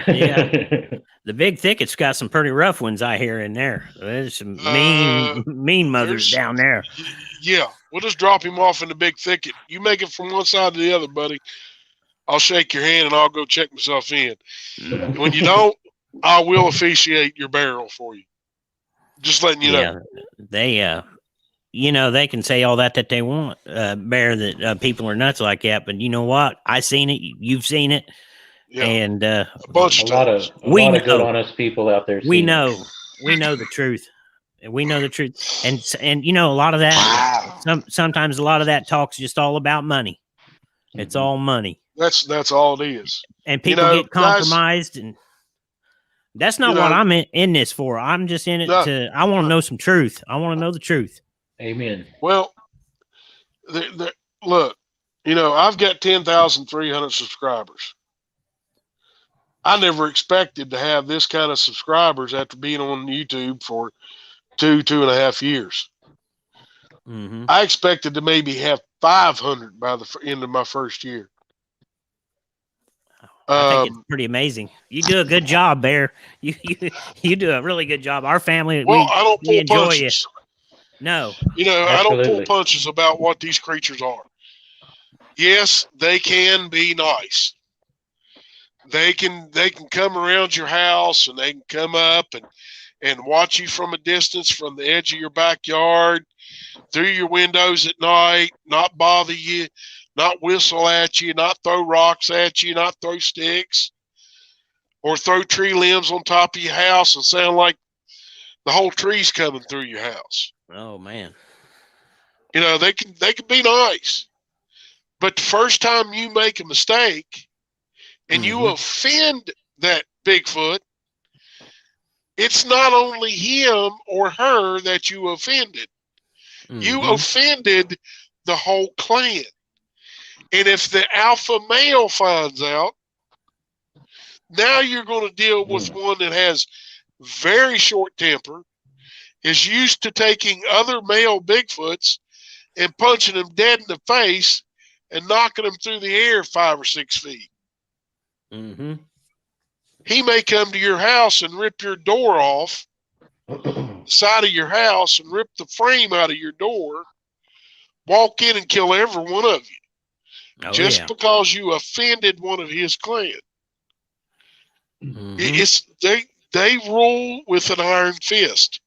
Yeah, the Big Thicket's got some pretty rough ones I hear in there. There's some mean mothers down there. Yeah, we'll just drop him off in the Big Thicket. You make it from one side to the other, buddy. I'll shake your hand and I'll go check myself in. When you don't, I will officiate your burial for you. Just letting you know. They you know, they can say all that they want, Bear, that people are nuts like that. But you know what? I seen it. You've seen it. Yeah. And a lot of good, honest people out there. We know the truth. We know the truth. And you know, a lot of that, sometimes a lot of that talk's just all about money. It's all money. That's all it is. And people get compromised, guys, and that's not what I'm in this for. I'm just in it I want to know some truth. I want to know the truth. Amen. Well, look, you know, I've got 10,300 subscribers. I never expected to have this kind of subscribers after being on YouTube for 2.5 years. Mm-hmm. I expected to maybe have 500 by the end of my first year. I think it's pretty amazing. You do a good job, Bear. You do a really good job. Our family, Well, I don't we pull enjoy you. punches. No. You know, I don't pull Absolutely. punches about what these creatures are. Yes, they can be nice. They can come around your house and they can come up and watch you from a distance from the edge of your backyard, through your windows at night, not bother you, not whistle at you, not throw rocks at you, not throw sticks, or throw tree limbs on top of your house and sound like the whole tree's coming through your house. Oh man. You know, they can be nice. But the first time you make a mistake and you offend that Bigfoot, it's not only him or her that you offended. You offended the whole clan. And if the alpha male finds out, now you're going to deal with one that has very short temper, is used to taking other male Bigfoots and punching them dead in the face and knocking them through the air 5 or 6 feet. Mm-hmm. He may come to your house and rip your door off, the side of your house, and rip the frame out of your door, walk in and kill every one of you, just because you offended one of his clan. It's they rule with an iron fist.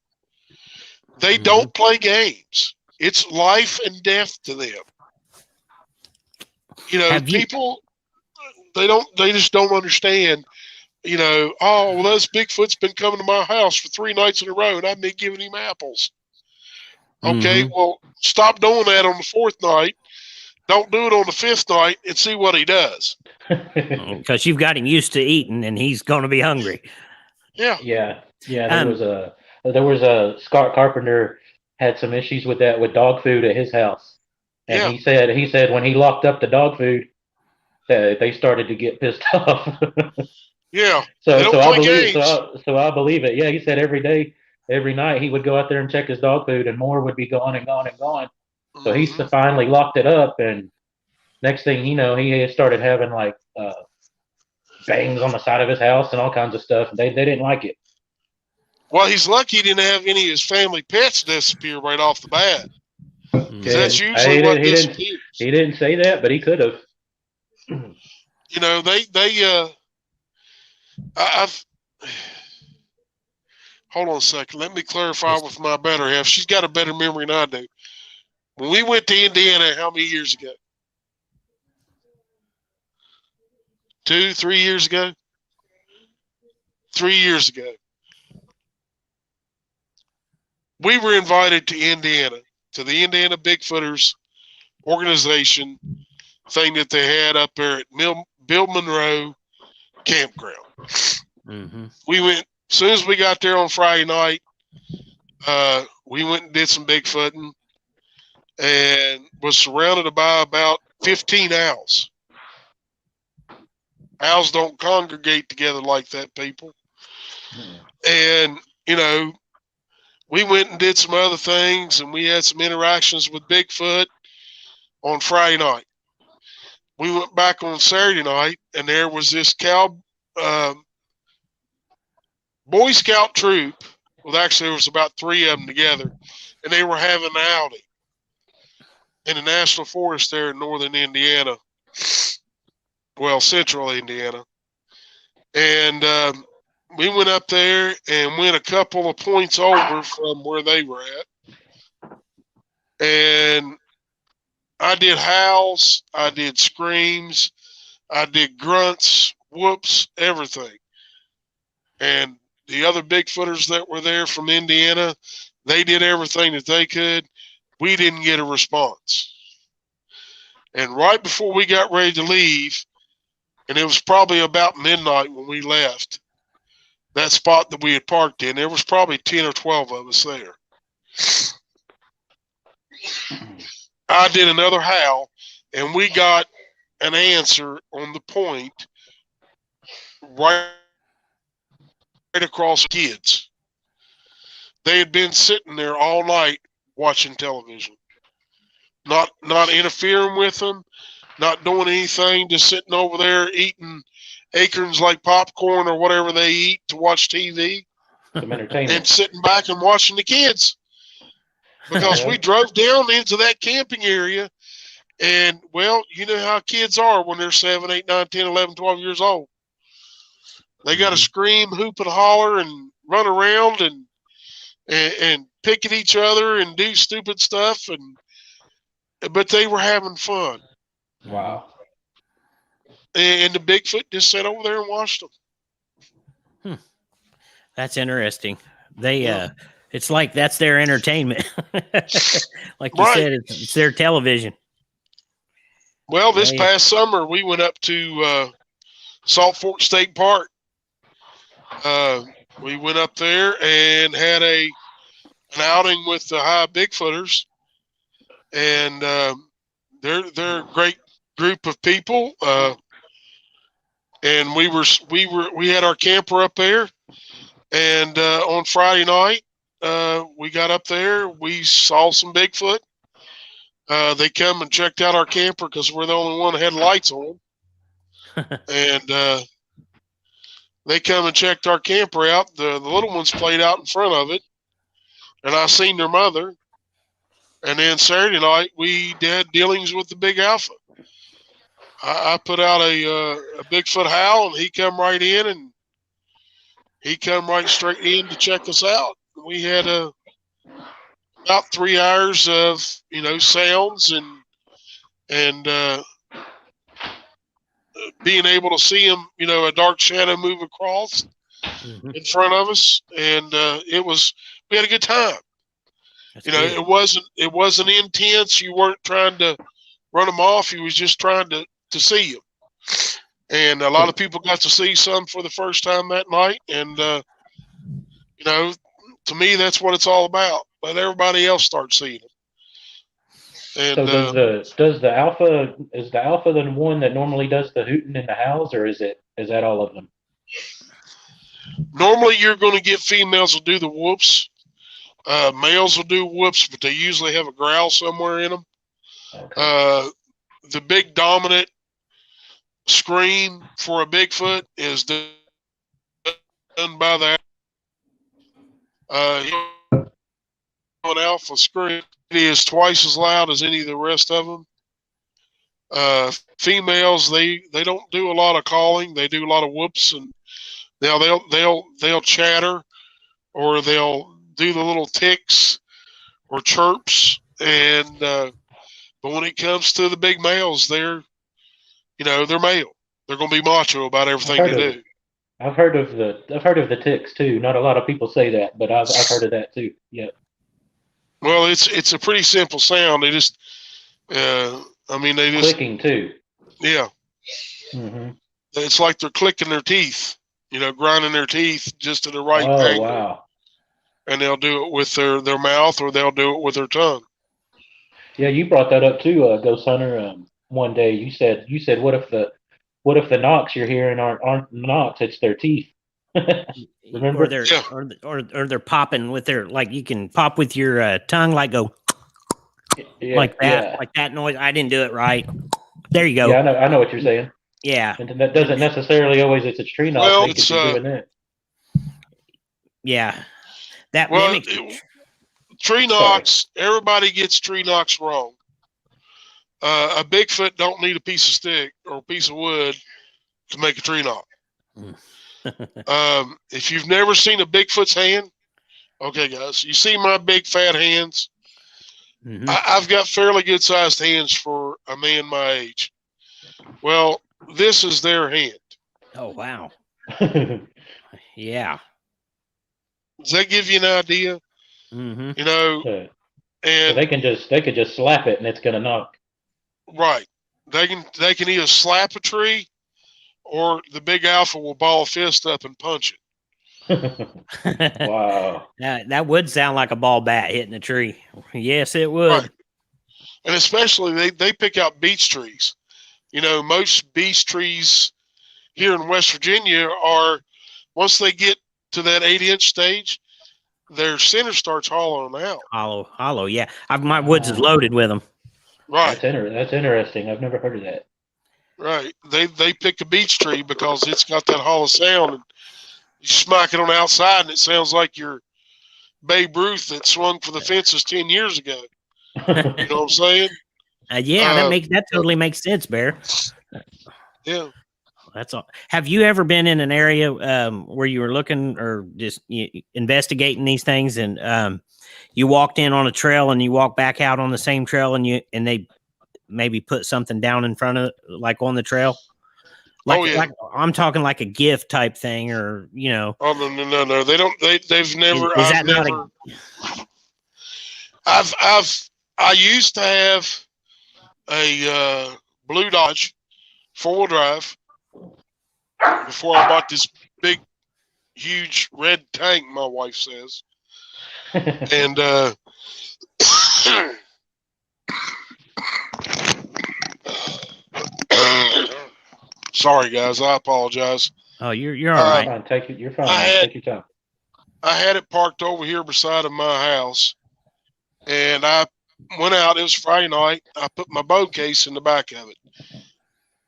They don't play games. It's life and death to them. You know, people, they just don't understand, you know, oh, well, this Bigfoot's been coming to my house for 3 nights in a row and I've been giving him apples. Okay, well, stop doing that on the 4th night. Don't do it on the 5th night and see what he does. Because you've got him used to eating and he's going to be hungry. Yeah. There was a Scott Carpenter had some issues with that with dog food at his house, and he said when he locked up the dog food, that they started to get pissed off. Yeah. So I believe it. Yeah, he said every night he would go out there and check his dog food, and more would be gone and gone and gone. So he finally locked it up, and next thing you know, he started having like bangs on the side of his house and all kinds of stuff. They didn't like it. Well, he's lucky he didn't have any of his family pets disappear right off the bat. That's usually what disappears. He didn't say that, but he could have. You know, I've hold on a second. Let me clarify with my better half. She's got a better memory than I do. When we went to Indiana, how many years ago? 2, 3 years ago? 3 years ago. We were invited to Indiana, to the Indiana Bigfooters organization thing that they had up there at Bill Monroe Campground. We went, as soon as we got there on Friday night, we went and did some Bigfooting and was surrounded by about 15 owls. Owls don't congregate together like that, people. And, you know, we went and did some other things, and we had some interactions with Bigfoot on Friday night. We went back on Saturday night, and there was this Boy Scout troop. Well, actually, there was about 3 of them together, and they were having an outing in the National Forest there in northern Indiana. Well, central Indiana. And we went up there and went a couple of points over from where they were at. And I did howls, I did screams, I did grunts, whoops, everything. And the other Bigfooters that were there from Indiana, they did everything that they could. We didn't get a response. And right before we got ready to leave, and it was probably about midnight when we left that spot that we had parked in, there was probably 10 or 12 of us there. I did another howl, and we got an answer on the point right across kids. They had been sitting there all night watching television, not interfering with them, not doing anything, just sitting over there eating acorns like popcorn or whatever they eat to watch TV, Some and entertainment. sitting back and watching the kids. Because we drove down into that camping area, and, well, you know how kids are when they're 7, 8, 9, 10, 11, 12 years old. They got to scream, hoop, and holler, and run around and pick at each other and do stupid stuff, but they were having fun. Wow. And the Bigfoot just sat over there and watched them. That's interesting. They it's like that's their entertainment. Like you said, it's their television. Well, this past summer we went up to Salt Fork State Park. We went up there and had an outing with the high Bigfooters, and they're a great group of people. And we had our camper up there, and on Friday night we got up there. We saw some Bigfoot. They come and checked out our camper because we're the only one that had lights on, and they come and checked our camper out. The little ones played out in front of it, and I seen their mother. And then Saturday night we had dealings with the Big Alpha. I put out a Bigfoot howl, and he come right in, and he come right straight in to check us out. We had about 3 hours of sounds and being able to see him, a dark shadow move across in front of us, and we had a good time. It wasn't intense. You weren't trying to run them off. You was just trying to see them. And a lot of people got to see some for the first time that night. And, to me, that's what it's all about. Let everybody else start seeing them. And, so does the alpha, is the alpha the one that normally does the hooting and the howls, or is that all of them? Normally you're going to get females will do the whoops. Males will do whoops, but they usually have a growl somewhere in them. Okay. The big dominant scream for a Bigfoot is done by the an alpha scream. It is twice as loud as any of the rest of them. Females, they don't do a lot of calling. They do a lot of whoops, and now they'll chatter, or they'll do the little ticks or chirps, and but when it comes to the big males, they're male. They're going to be macho about everything they do. I've heard of the ticks too. Not a lot of people say that, but I've heard of that too. Yeah. Well, it's a pretty simple sound. They just, clicking too. Yeah. Mm-hmm. It's like they're clicking their teeth, grinding their teeth just to the right angle. Oh, wow. And they'll do it with their mouth, or they'll do it with their tongue. Yeah, you brought that up too, Ghost Hunter. One day you said, what if the knocks you're hearing aren't knocks? It's their teeth. Remember? Or they're popping with their, like, you can pop with your tongue, like go like that noise. I didn't do it right. There you go. Yeah, I know what you're saying. Yeah, and that doesn't necessarily always it's a tree knock. Well, they could be doing that. Yeah, that mimics tree knocks. Everybody gets tree knocks wrong. A Bigfoot don't need a piece of stick or a piece of wood to make a tree knock. If you've never seen a Bigfoot's hand, okay, guys, you see my big fat hands. Mm-hmm. I've got fairly good sized hands for a man my age. Well, this is their hand. Oh, wow. Yeah. Does that give you an idea? Mm-hmm. And so they can just slap it and it's gonna knock. Right. They can either slap a tree, or the big alpha will ball a fist up and punch it. Wow. That would sound like a ball bat hitting a tree. Yes, it would. Right. And especially they pick out beech trees. Most beech trees, here in West Virginia are, once they get to that 8-inch stage, their center starts hollowing out. Hollow. Yeah, my woods is loaded with them. Right. That's interesting. I've never heard of that. Right. They pick a beech tree because it's got that hollow sound, and you smack it on the outside, and it sounds like your Babe Ruth that swung for the fences 10 years ago. You know what I'm saying? That totally makes sense, Bear. Yeah. That's all. Have you ever been in an area where you were looking or just investigating these things, and you walked in on a trail and you walk back out on the same trail, and they maybe put something down in front of, like, on the trail? Like I'm talking like a gift type thing, or Oh no. They don't. They've never. Is I've that never. I used to have a Blue Dodge 4-wheel drive before I bought this big, huge red tank. My wife says, and sorry guys, I apologize. Oh, you're all right. You're fine. Take your time. I had it parked over here beside of my house, and I went out. It was Friday night. I put my bow case in the back of it,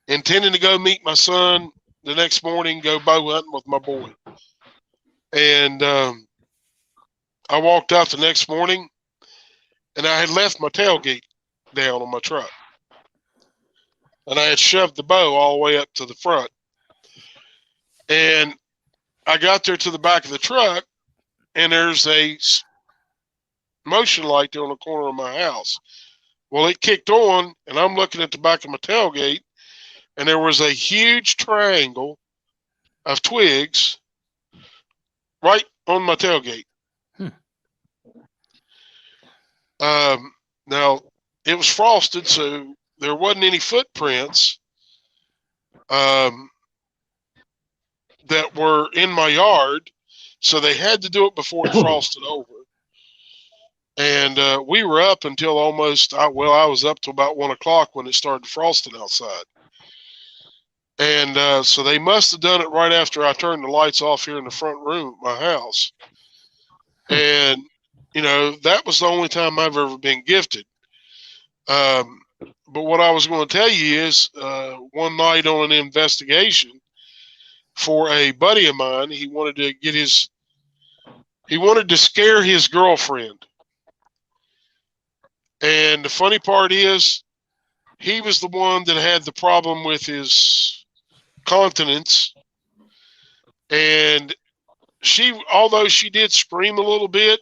intending to go meet my son the next morning, go bow hunting with my boy. And I walked out the next morning, and I had left my tailgate down on my truck, and I had shoved the bow all the way up to the front. And I got there to the back of the truck, and there's a motion light there on the corner of my house. Well, it kicked on, and I'm looking at the back of my tailgate, and there was a huge triangle of twigs right on my tailgate. Now, it was frosted, so there wasn't any footprints that were in my yard, so they had to do it before it frosted over. And we were up until I was up till about 1 o'clock when it started frosting outside. And so they must have done it right after I turned the lights off here in the front room of my house. And, that was the only time I've ever been gifted. But what I was going to tell you is one night on an investigation for a buddy of mine, he wanted to scare his girlfriend. And the funny part is, he was the one that had the problem with his continence. And although she did scream a little bit,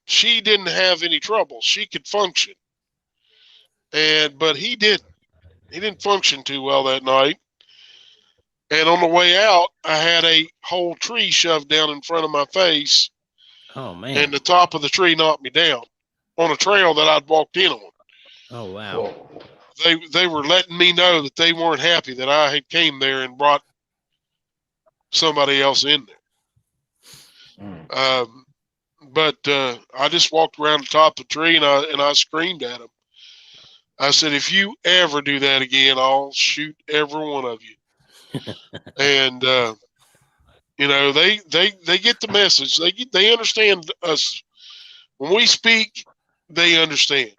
she didn't have any trouble. She could function. But he didn't. He didn't function too well that night. And on the way out, I had a whole tree shoved down in front of my face. Oh, man. And the top of the tree knocked me down on a trail that I'd walked in on. Oh, wow. They were letting me know that they weren't happy that I had came there and brought somebody else in there. But I just walked around the top of the tree, and I screamed at them. I said, if you ever do that again, I'll shoot every one of you. And they get the message. They understand us when we speak. They understand.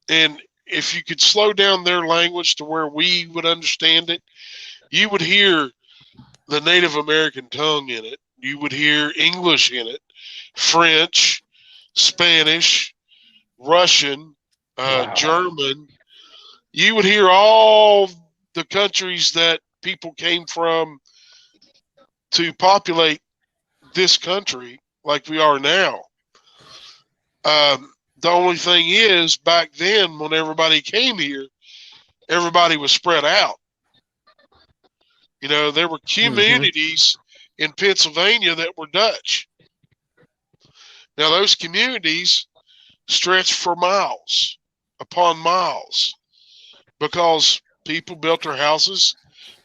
And if you could slow down their language to where we would understand it, you would hear the Native American tongue in it. You would hear English in it, French, Spanish, Russian, German. You would hear all the countries that people came from to populate this country like we are now. The only thing is, back then, when everybody came here, everybody was spread out. There were communities in Pennsylvania that were Dutch. Now, those communities stretched for miles upon miles because people built their houses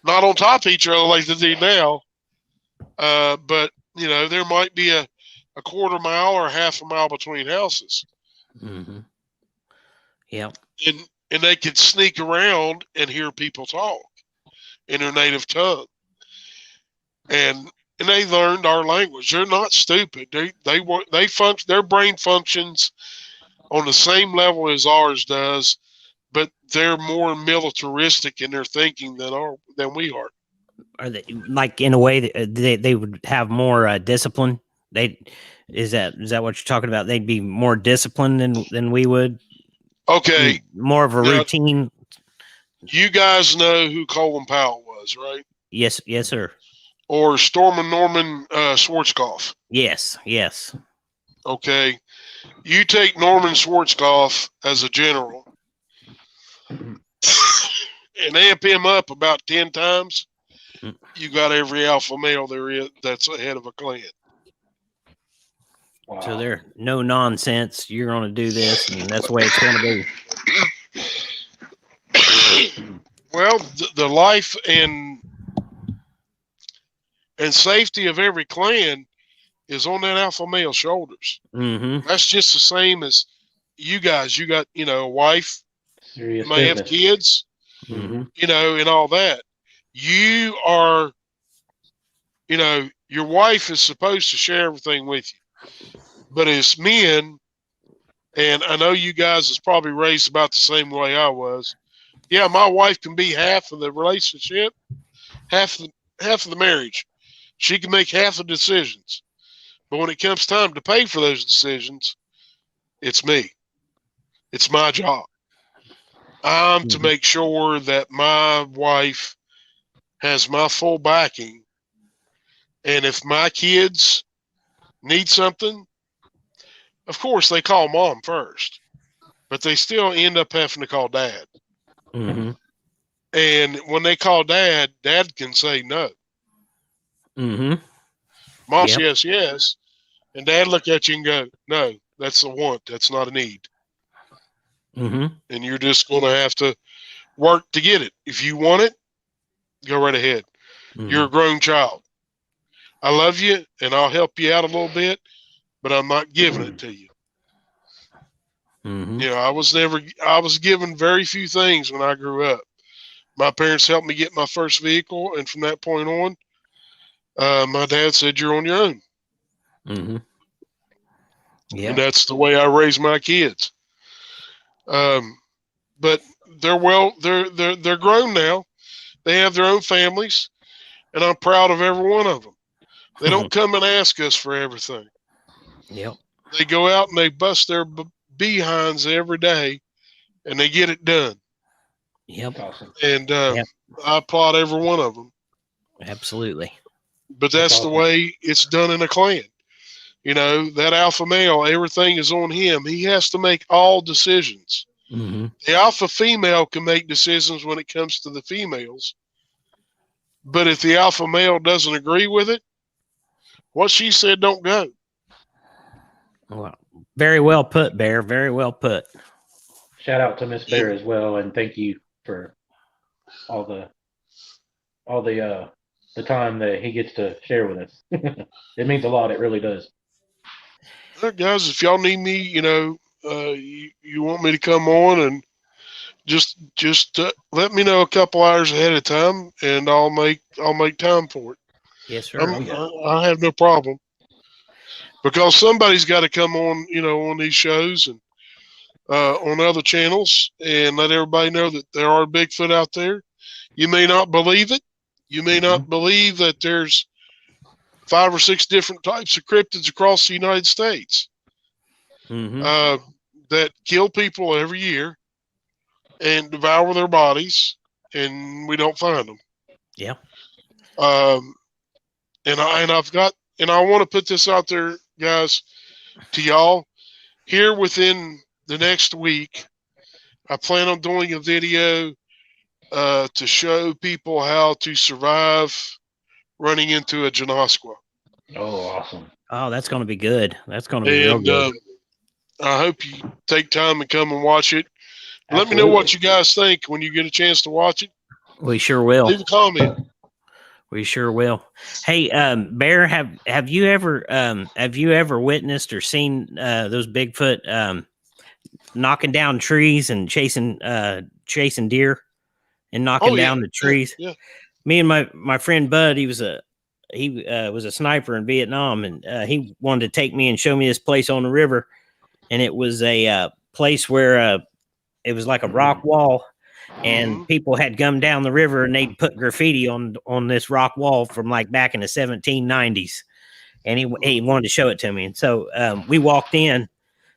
not on top of each other like they do now, but there might be a quarter mile or half a mile between houses. Mm-hmm. Yeah. and they could sneak around and hear people talk in their native tongue. And they learned our language. They're not stupid. They function. Their brain functions on the same level as ours does, but they're more militaristic in their thinking than we are. Are they, like, in a way that they would have more discipline? Is that what you're talking about? They'd be more disciplined than we would. Okay, More of a now, routine. You guys know who Colin Powell was, right? Yes, sir. Or Storm Norman Schwarzkopf. Yes. Okay, you take Norman Schwarzkopf as a general and amp him up about 10 times, you got every alpha male there is that's ahead of a clan. Wow. So they're no nonsense. You're going to do this, and that's the way it's going to be. Well, the life and safety of every clan is on that alpha male shoulders. Mm-hmm. That's just the same as you guys. You got, a wife, Serious you may business. have kids, Mm-hmm. and all that. You are, your wife is supposed to share everything with you. But as men, and I know you guys is probably raised about the same way I was. Yeah, my wife can be half of the relationship, half of the marriage. She can make half the decisions. But when it comes time to pay for those decisions, it's me. It's my job. I'm to make sure that my wife has my full backing. And if my kids need something, of course they call mom first, but they still end up having to call dad. Mm-hmm. And when they call dad can say no. Mm-hmm. Mom, Yep. yes. And dad look at you and go, no, that's a want. That's not a need. Mm-hmm. And you're just going to have to work to get it. If you want it, go right ahead. Mm-hmm. You're a grown child. I love you and I'll help you out a little bit, but I'm not giving it to you. Mm-hmm. I was given very few things when I grew up. My parents helped me get my first vehicle. And from that point on, my dad said, you're on your own. Mm-hmm. Yeah. And that's the way I raised my kids. But they're grown now. They have their own families, and I'm proud of every one of them. They don't come and ask us for everything. Yep. They go out and they bust their behinds every day, and they get it done. Yep. Awesome. And I applaud every one of them. Absolutely. But that's the way it's done in a clan. That alpha male, everything is on him. He has to make all decisions. Mm-hmm. The alpha female can make decisions when it comes to the females. But if the alpha male doesn't agree with it, what she said don't go. Well, very well put, Bear. Very well put. Shout out to Miss Bear as well, and thank you for all the time that he gets to share with us. It means a lot. It really does. All right, guys, if y'all need me, you want me to come on, and just let me know a couple hours ahead of time, and I'll make time for it. Yes, sir. I have no problem, because somebody's got to come on, on these shows and on other channels, and let everybody know that there are Bigfoot out there. You may not believe it. You may not believe that there's 5 or 6 different types of cryptids across the United States that kill people every year and devour their bodies, and we don't find them. Yeah. And I want to put this out there, guys, to y'all. Here within the next week, I plan on doing a video to show people how to survive running into a Janoskwa. Oh, awesome. Oh, that's going to be good. That's going to be real good. I hope you take time and come and watch it. Absolutely. Let me know what you guys think when you get a chance to watch it. We sure will. Leave a comment. We sure will. Hey, Bear, have you ever witnessed or seen those Bigfoot knocking down trees and chasing deer and knocking down the trees. Yeah. Me and my friend Bud, he was a sniper in Vietnam, and he wanted to take me and show me this place on the river, and it was a place where it was like a rock wall, and people had come down the river and they'd put graffiti on this rock wall from like back in the 1790s, and he wanted to show it to me, and so we walked in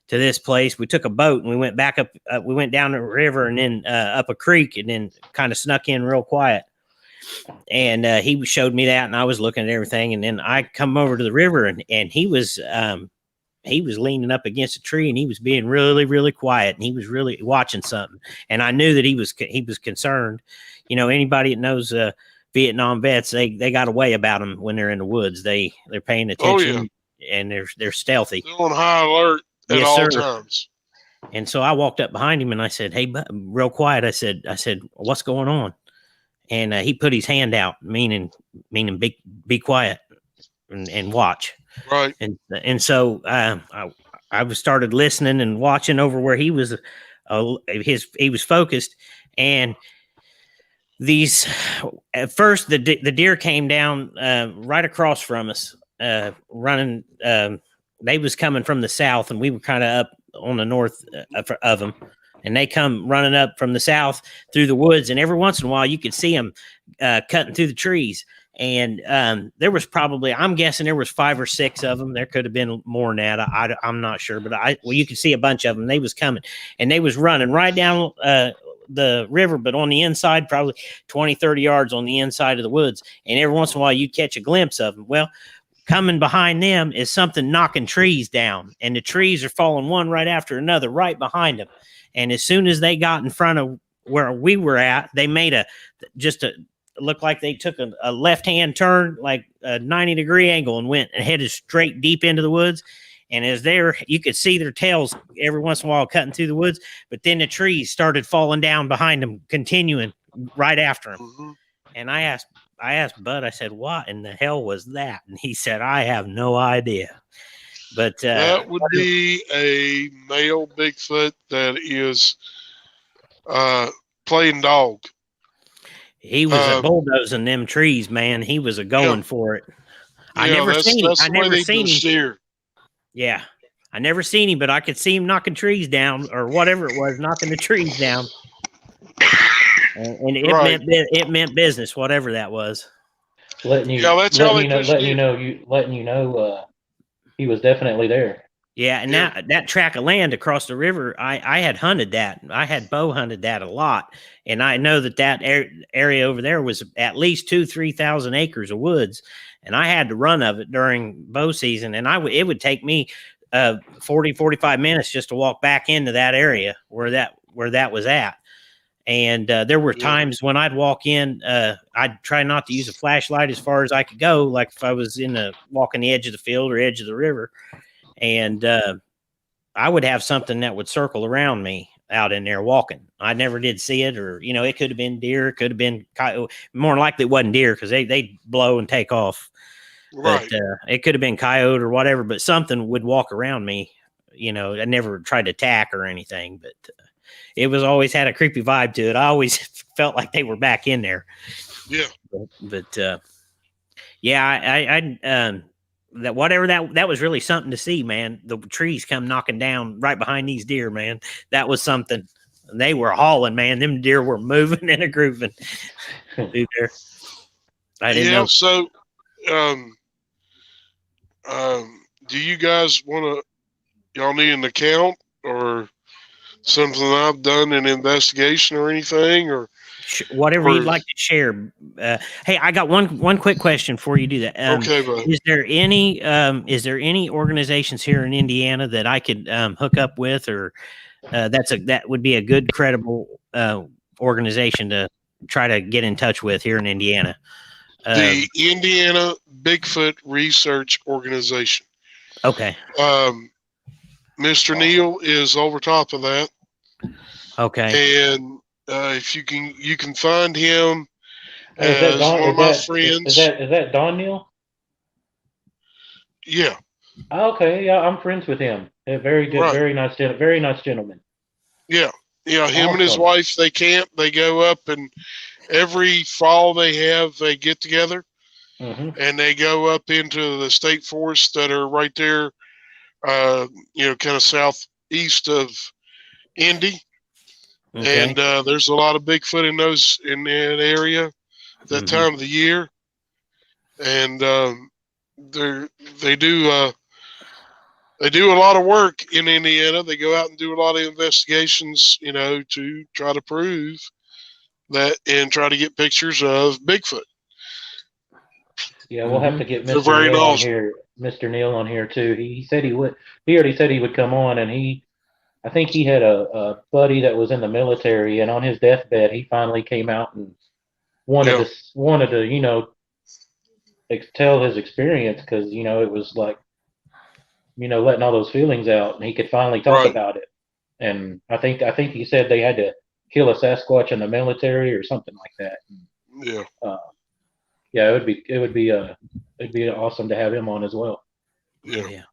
to this place. We took a boat and we went back up. We went down the river and then up a creek, and then kind of snuck in real quiet. And he showed me that, and I was looking at everything. And then I come over to the river, and he was leaning up against a tree, and he was being really, really quiet, and he was really watching something. And I knew that he was concerned. You know, anybody that knows Vietnam vets, they got a way about them when they're in the woods. They're paying attention, and they're stealthy. They're on high alert at all times. And so I walked up behind him and I said, "Hey, real quiet." I said, "What's going on?" And he put his hand out, meaning be quiet and watch. Right. And so I started listening and watching over where he was. He was focused, and these at first the deer came down right across from us, running. They was coming from the south, and we were kind of up on the north of them. And they come running up from the south through the woods, and every once in a while you could see them cutting through the trees. And there was probably, I'm guessing there was 5 or 6 of them. There could have been more than that. I'm not sure, but you could see a bunch of them. They was coming, and they was running right down the river, but on the inside, probably 20, 30 yards on the inside of the woods. And every once in a while you'd catch a glimpse of them. Well, coming behind them is something knocking trees down, and the trees are falling one right after another right behind them. And as soon as they got in front of where we were at, they made looked like they took a left-hand turn, like a 90-degree angle, and went and headed straight deep into the woods. And as you could see their tails every once in a while cutting through the woods, but then the trees started falling down behind them, continuing right after them. And I asked Bud, I said, "What in the hell was that?" And he said, "I have no idea." But that would be a male Bigfoot that is playing dog. He was bulldozing them trees, man. He was going for it. I never seen him. Yeah, I never seen him, but I could see him knocking trees down, or whatever it was, knocking the trees down. And it meant business, whatever that was. Letting you know he was definitely there. Yeah, and that tract of land across the river, I had hunted that. I had bow hunted that a lot, and I know that area over there was at least 2,000-3,000 acres of woods, and I had to run of it during bow season, and it would take me 40-45 minutes just to walk back into that area where that was at. And there were times when I'd walk in, I'd try not to use a flashlight as far as I could go, like if I was walking the edge of the field or edge of the river. And I would have something that would circle around me out in there walking. I never did see it, or, it could have been deer, it could have been coyote. More likely it wasn't deer because they blow and take off. Right. But it could have been coyote or whatever, but something would walk around me. I never tried to attack or anything, but it was always had a creepy vibe to it. I always felt like they were back in there. Yeah. But I that whatever that was really something to see, man. The trees come knocking down right behind these deer, man. That was something. They were hauling, man. Them deer were moving and grooving through there. I didn't know. So, do you guys y'all need an account or something I've done an investigation or anything, or whatever you'd like to share? Hey, I got one quick question before you do that. Okay, bud. Is there any organizations here in Indiana that I could hook up with, or that would be a good, credible organization to try to get in touch with here in Indiana? The Indiana Bigfoot Research Organization. Okay. Mr. Neal is over top of that. Okay. And if you can find him as one of my friends. Is that Don Neal? Yeah. Okay, yeah, I'm friends with him. Very good, right. Very nice gentleman. Yeah. Yeah. Him and his Awesome. wife, they camp. They go up, and every fall they get together Hmm. and they go up into the state forests that are right there, kind of southeast of Indy. Okay. And there's a lot of Bigfoot in that area that Mhm. time of the year. And they they do they do a lot of work in Indiana. They go out and do a lot of investigations, to try to prove that and try to get pictures of Bigfoot. Yeah, we'll have to Mhm. get They're Mr. very Neil on knowledgeable. here. Mr. Neil on here too. He said he would. He already said he would come on, and I think he had a buddy that was in the military, and on his deathbed, he finally came out and Yeah, wanted to, tell his experience because it was like letting all those feelings out, and he could finally talk right. about it. And I think he said they had to kill a Sasquatch in the military or something like that. Yeah. Uh, yeah, it'd be awesome to have him on as well. Yeah. Yeah.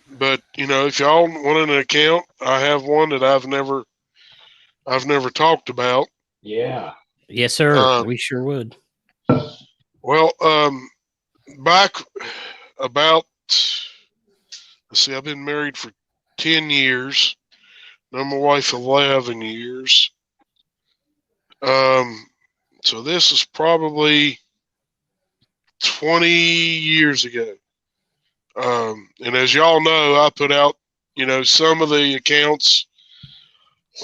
But if y'all want an account, I have one that I've never talked about. Yeah. Yes, sir. Um, We sure would. well, back about, let's see, I've been married for 10 years. Known my wife 11 years. So this is probably 20 years ago. And as y'all know, I put out, some of the accounts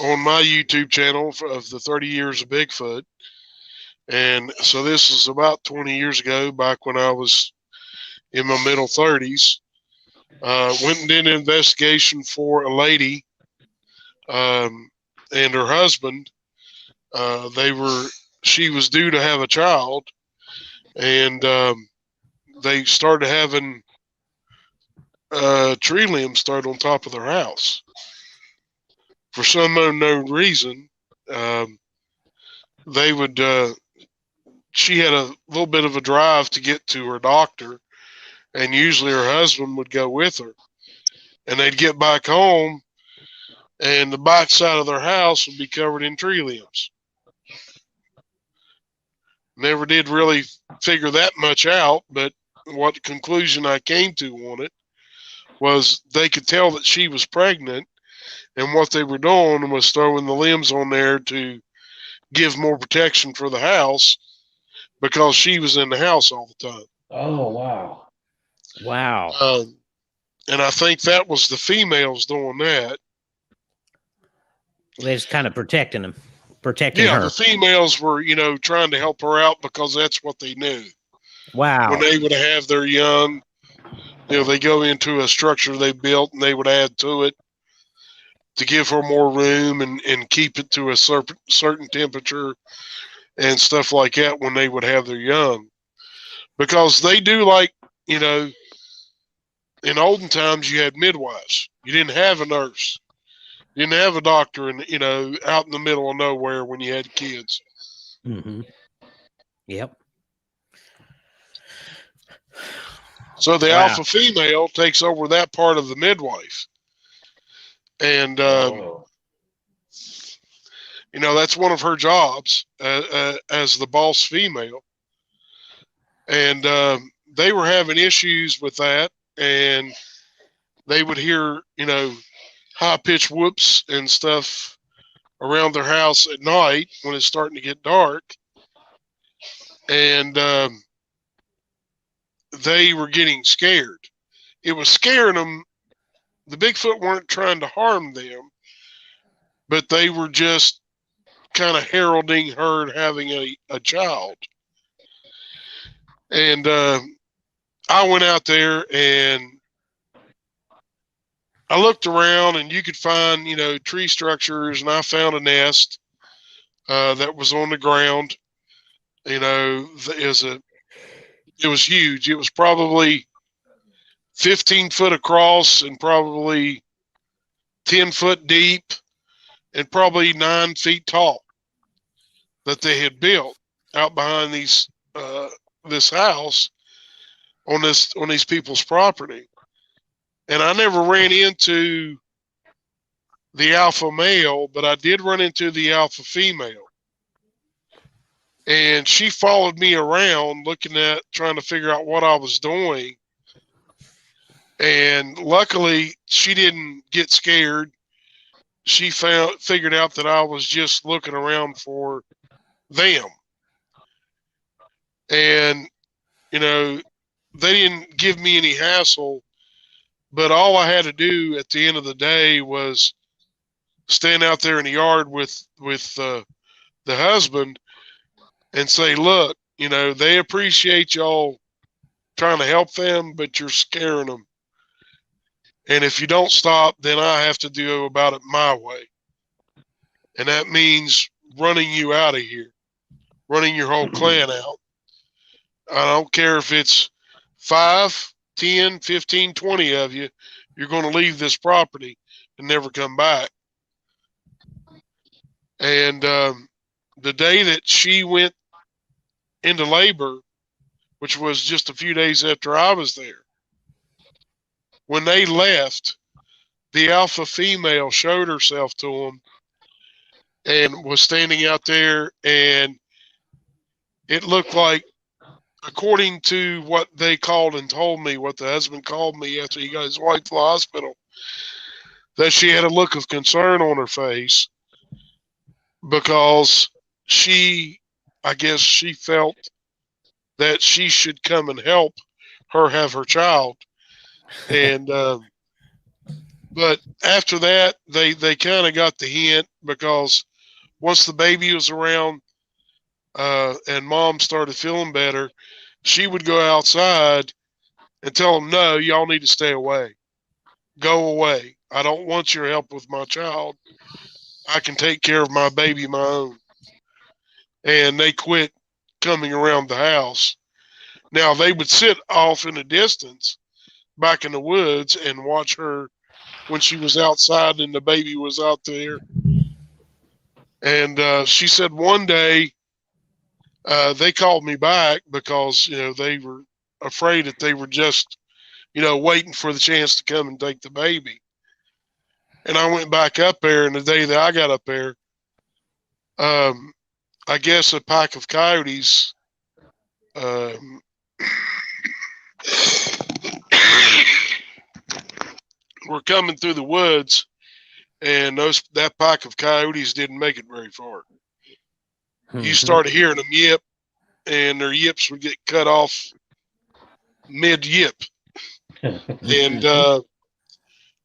on my YouTube channel of the 30 years of Bigfoot. And so this is about 20 years ago, back when I was in my middle 30s. Went and did an investigation for a lady and her husband. She was due to have a child, and they started having tree limbs thrown on top of their house for some unknown reason. They would. She had a little bit of a drive to get to her doctor, and usually her husband would go with her. And they'd get back home, and the back side of their house would be covered in tree limbs. Never did really figure that much out, but what conclusion I came to on it was they could tell that she was pregnant, and what they were doing was throwing the limbs on there to give more protection for the house because she was in the house all the time. Oh wow. Wow. And I think that was the females doing that. They was kind of protecting Yeah, her. the females were, trying to help her out because that's what they knew. Wow. When they would have their young, they go into a structure they built and they would add to it to give her more room and keep it to a certain temperature and stuff like that when they would have their young. Because they do in olden times you had midwives. You didn't have a nurse. You didn't have a doctor out in the middle of nowhere when you had kids. Mm-hmm. Yep. So the Wow. alpha female takes over that part of the midwife. And, that's one of her jobs as the boss female. And they were having issues with that. And they would hear, high-pitched whoops and stuff around their house at night when it's starting to get dark. And they were getting scared. It was scaring them. The Bigfoot weren't trying to harm them, but they were just kind of heralding her having a child. And I went out there and I looked around, and you could find, tree structures, and I found a nest that was on the ground. It was huge. It was probably 15 foot across and probably 10 foot deep and probably 9 feet tall that they had built out behind this house on these people's property. And I never ran into the alpha male, but I did run into the alpha female. And she followed me around trying to figure out what I was doing. And luckily, she didn't get scared. She figured out that I was just looking around for them. And, you know, they didn't give me any hassle, but all I had to do at the end of the day was stand out there in the yard with the husband and say, look, you know, they appreciate y'all trying to help them, but you're scaring them. And if you don't stop, then I have to do about it my way. And that means running you out of here, running your whole clan out. I don't care if it's 5, 10, 15, 20 of you, you're going to leave this property and never come back. And the day that she went into labor, which was just a few days after I was there, when they left, the alpha female showed herself to them and was standing out there, and it looked like, according to what they called and told me, what the husband called me after he got his wife to the hospital, that she had a look of concern on her face because I guess she felt that she should come and help her have her child. And but after that, they kind of got the hint, because once the baby was around and mom started feeling better, she would go outside and tell them, no, y'all need to stay away. Go away. I don't want your help with my child. I can take care of my baby my own. And they quit coming around the house. Now, they would sit off in the distance back in the woods and watch her when she was outside and the baby was out there. And she said one day they called me back because, you know, they were afraid that they were just, you know, waiting for the chance to come and take the baby. And I went back up there, and the day that I got up there, I guess a pack of coyotes were coming through the woods, and that pack of coyotes didn't make it very far. You started hearing them yip, and their yips would get cut off mid-yip. And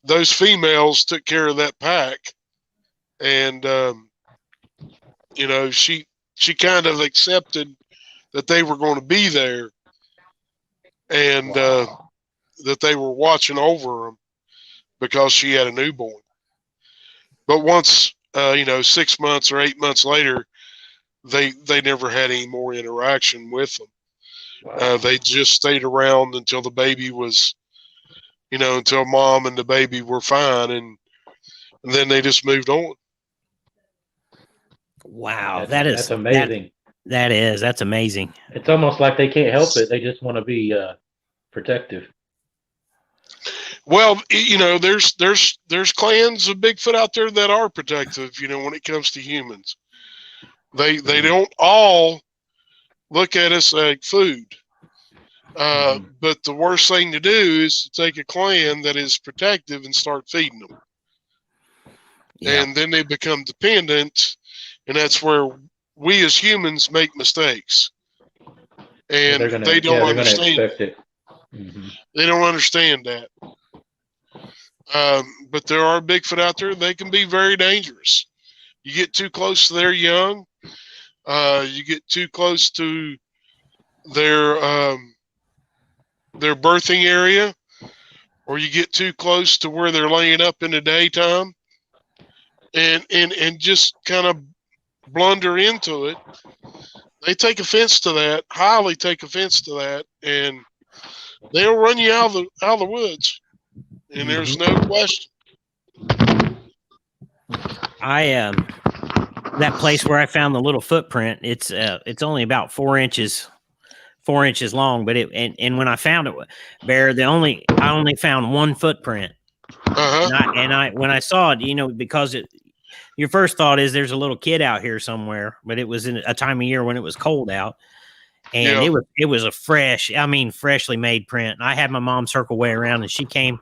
those females took care of that pack. And, you know, she kind of accepted that they were going to be there, and that they were watching over them because she had a newborn. But once, you know, 6 months or 8 months later, they never had any more interaction with them. Wow. They just stayed around until the baby was, you know, until mom and the baby were fine, and then they just moved on. Wow, that's amazing. That's amazing. It's almost like they can't help it. They just want to be protective. Well, you know, there's clans of Bigfoot out there that are protective, you know, when it comes to humans. They don't all look at us like food. But the worst thing to do is to take a clan that is protective and start feeding them. Yeah. And then they become dependent, and that's where we as humans make mistakes. And they don't understand it. They don't understand that. But there are Bigfoot out there. They can be very dangerous. You get too close to their young. You get too close to their birthing area, or you get too close to where they're laying up in the daytime, and just kind of blunder into it. They take offense to that, highly take offense to that, and they'll run you out of the woods. And there's no question. That place where I found the little footprint, it's only about 4 inches long, but and when I found it, Bear, I only found one footprint, When I saw it, because your first thought is there's a little kid out here somewhere, but it was in a time of year when it was cold out, and it was a freshly made print. And I had my mom circle way around, and she came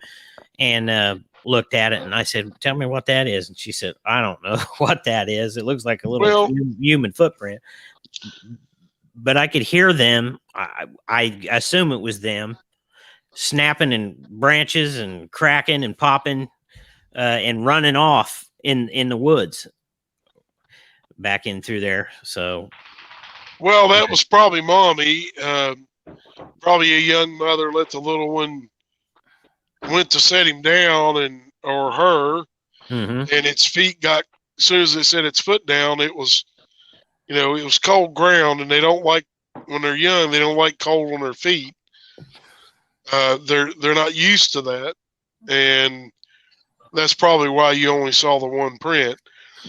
and looked at it, and I said, "Tell me what that is." And she said, "I don't know what that is. It looks like a little human footprint." But I could hear them. I assume it was them snapping and branches and cracking and popping and running off in the woods back in through there. So, well, that was probably mommy. Probably a young mother let the little one went to set him down or her, and its feet got, as soon as it set its foot down, it was cold ground, and they don't like, when they're young, they don't like cold on their feet. They're not used to that, and that's probably why you only saw the one print.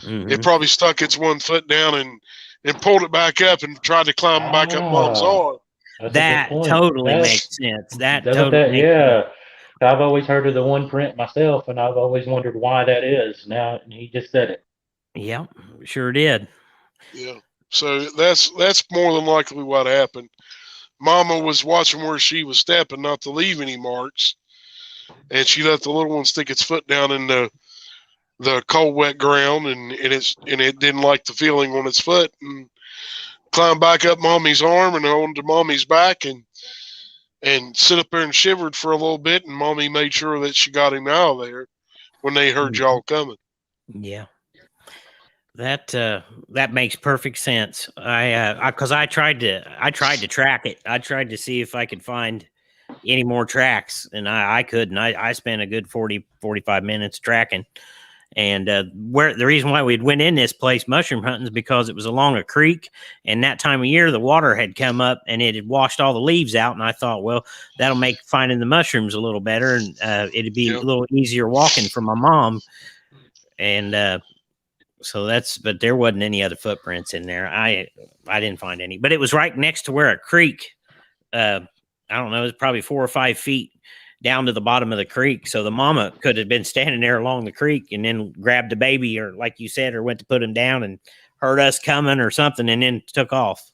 It probably stuck its one foot down and pulled it back up and tried to climb back up mom's arm. That totally makes sense. I've always heard of the one print myself, and I've always wondered why that is. Now he just said it. Yeah, sure did. Yeah. So that's more than likely what happened. Mama was watching where she was stepping, not to leave any marks, and she let the little one stick its foot down in the cold, wet ground, and it didn't like the feeling on its foot, and climbed back up mommy's arm and onto mommy's back, and sit up there and shivered for a little bit, and mommy made sure that she got him out of there when they heard y'all coming. Yeah. That makes perfect sense. Because I tried to track it. I tried to see if I could find any more tracks, and I couldn't. I spent a good 45 minutes tracking. And where the reason why we'd went in this place mushroom hunting is because it was along a creek, and that time of year the water had come up and it had washed all the leaves out. And I thought, well, that'll make finding the mushrooms a little better, and it'd be a little easier walking for my mom. And but there wasn't any other footprints in there. I didn't find any, but it was right next to where a creek. I don't know, it was probably 4 or 5 feet down to the bottom of the creek. So the mama could have been standing there along the creek and then grabbed the baby, or like you said, or went to put him down and heard us coming or something, and then took off.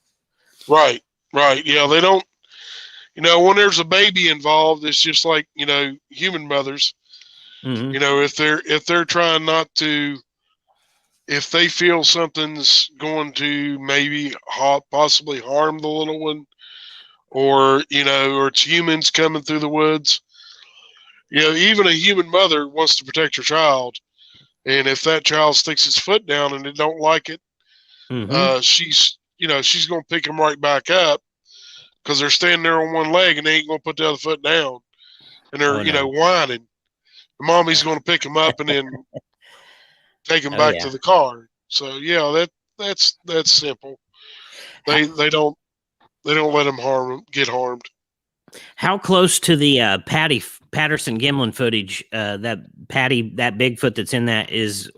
Right. Yeah, they don't. When there's a baby involved, it's just like human mothers. If they're trying not to. If they feel something's going to maybe possibly harm the little one, or it's humans coming through the woods, even a human mother wants to protect her child. And if that child sticks its foot down and it don't like it, she's going to pick them right back up, because they're standing there on one leg and they ain't going to put the other foot down. And they're, whining. The mommy's going to pick them up and then take them back to the car. So that's simple. They don't let them get harmed. How close to the Patterson Gimlin footage that Bigfoot that's in that is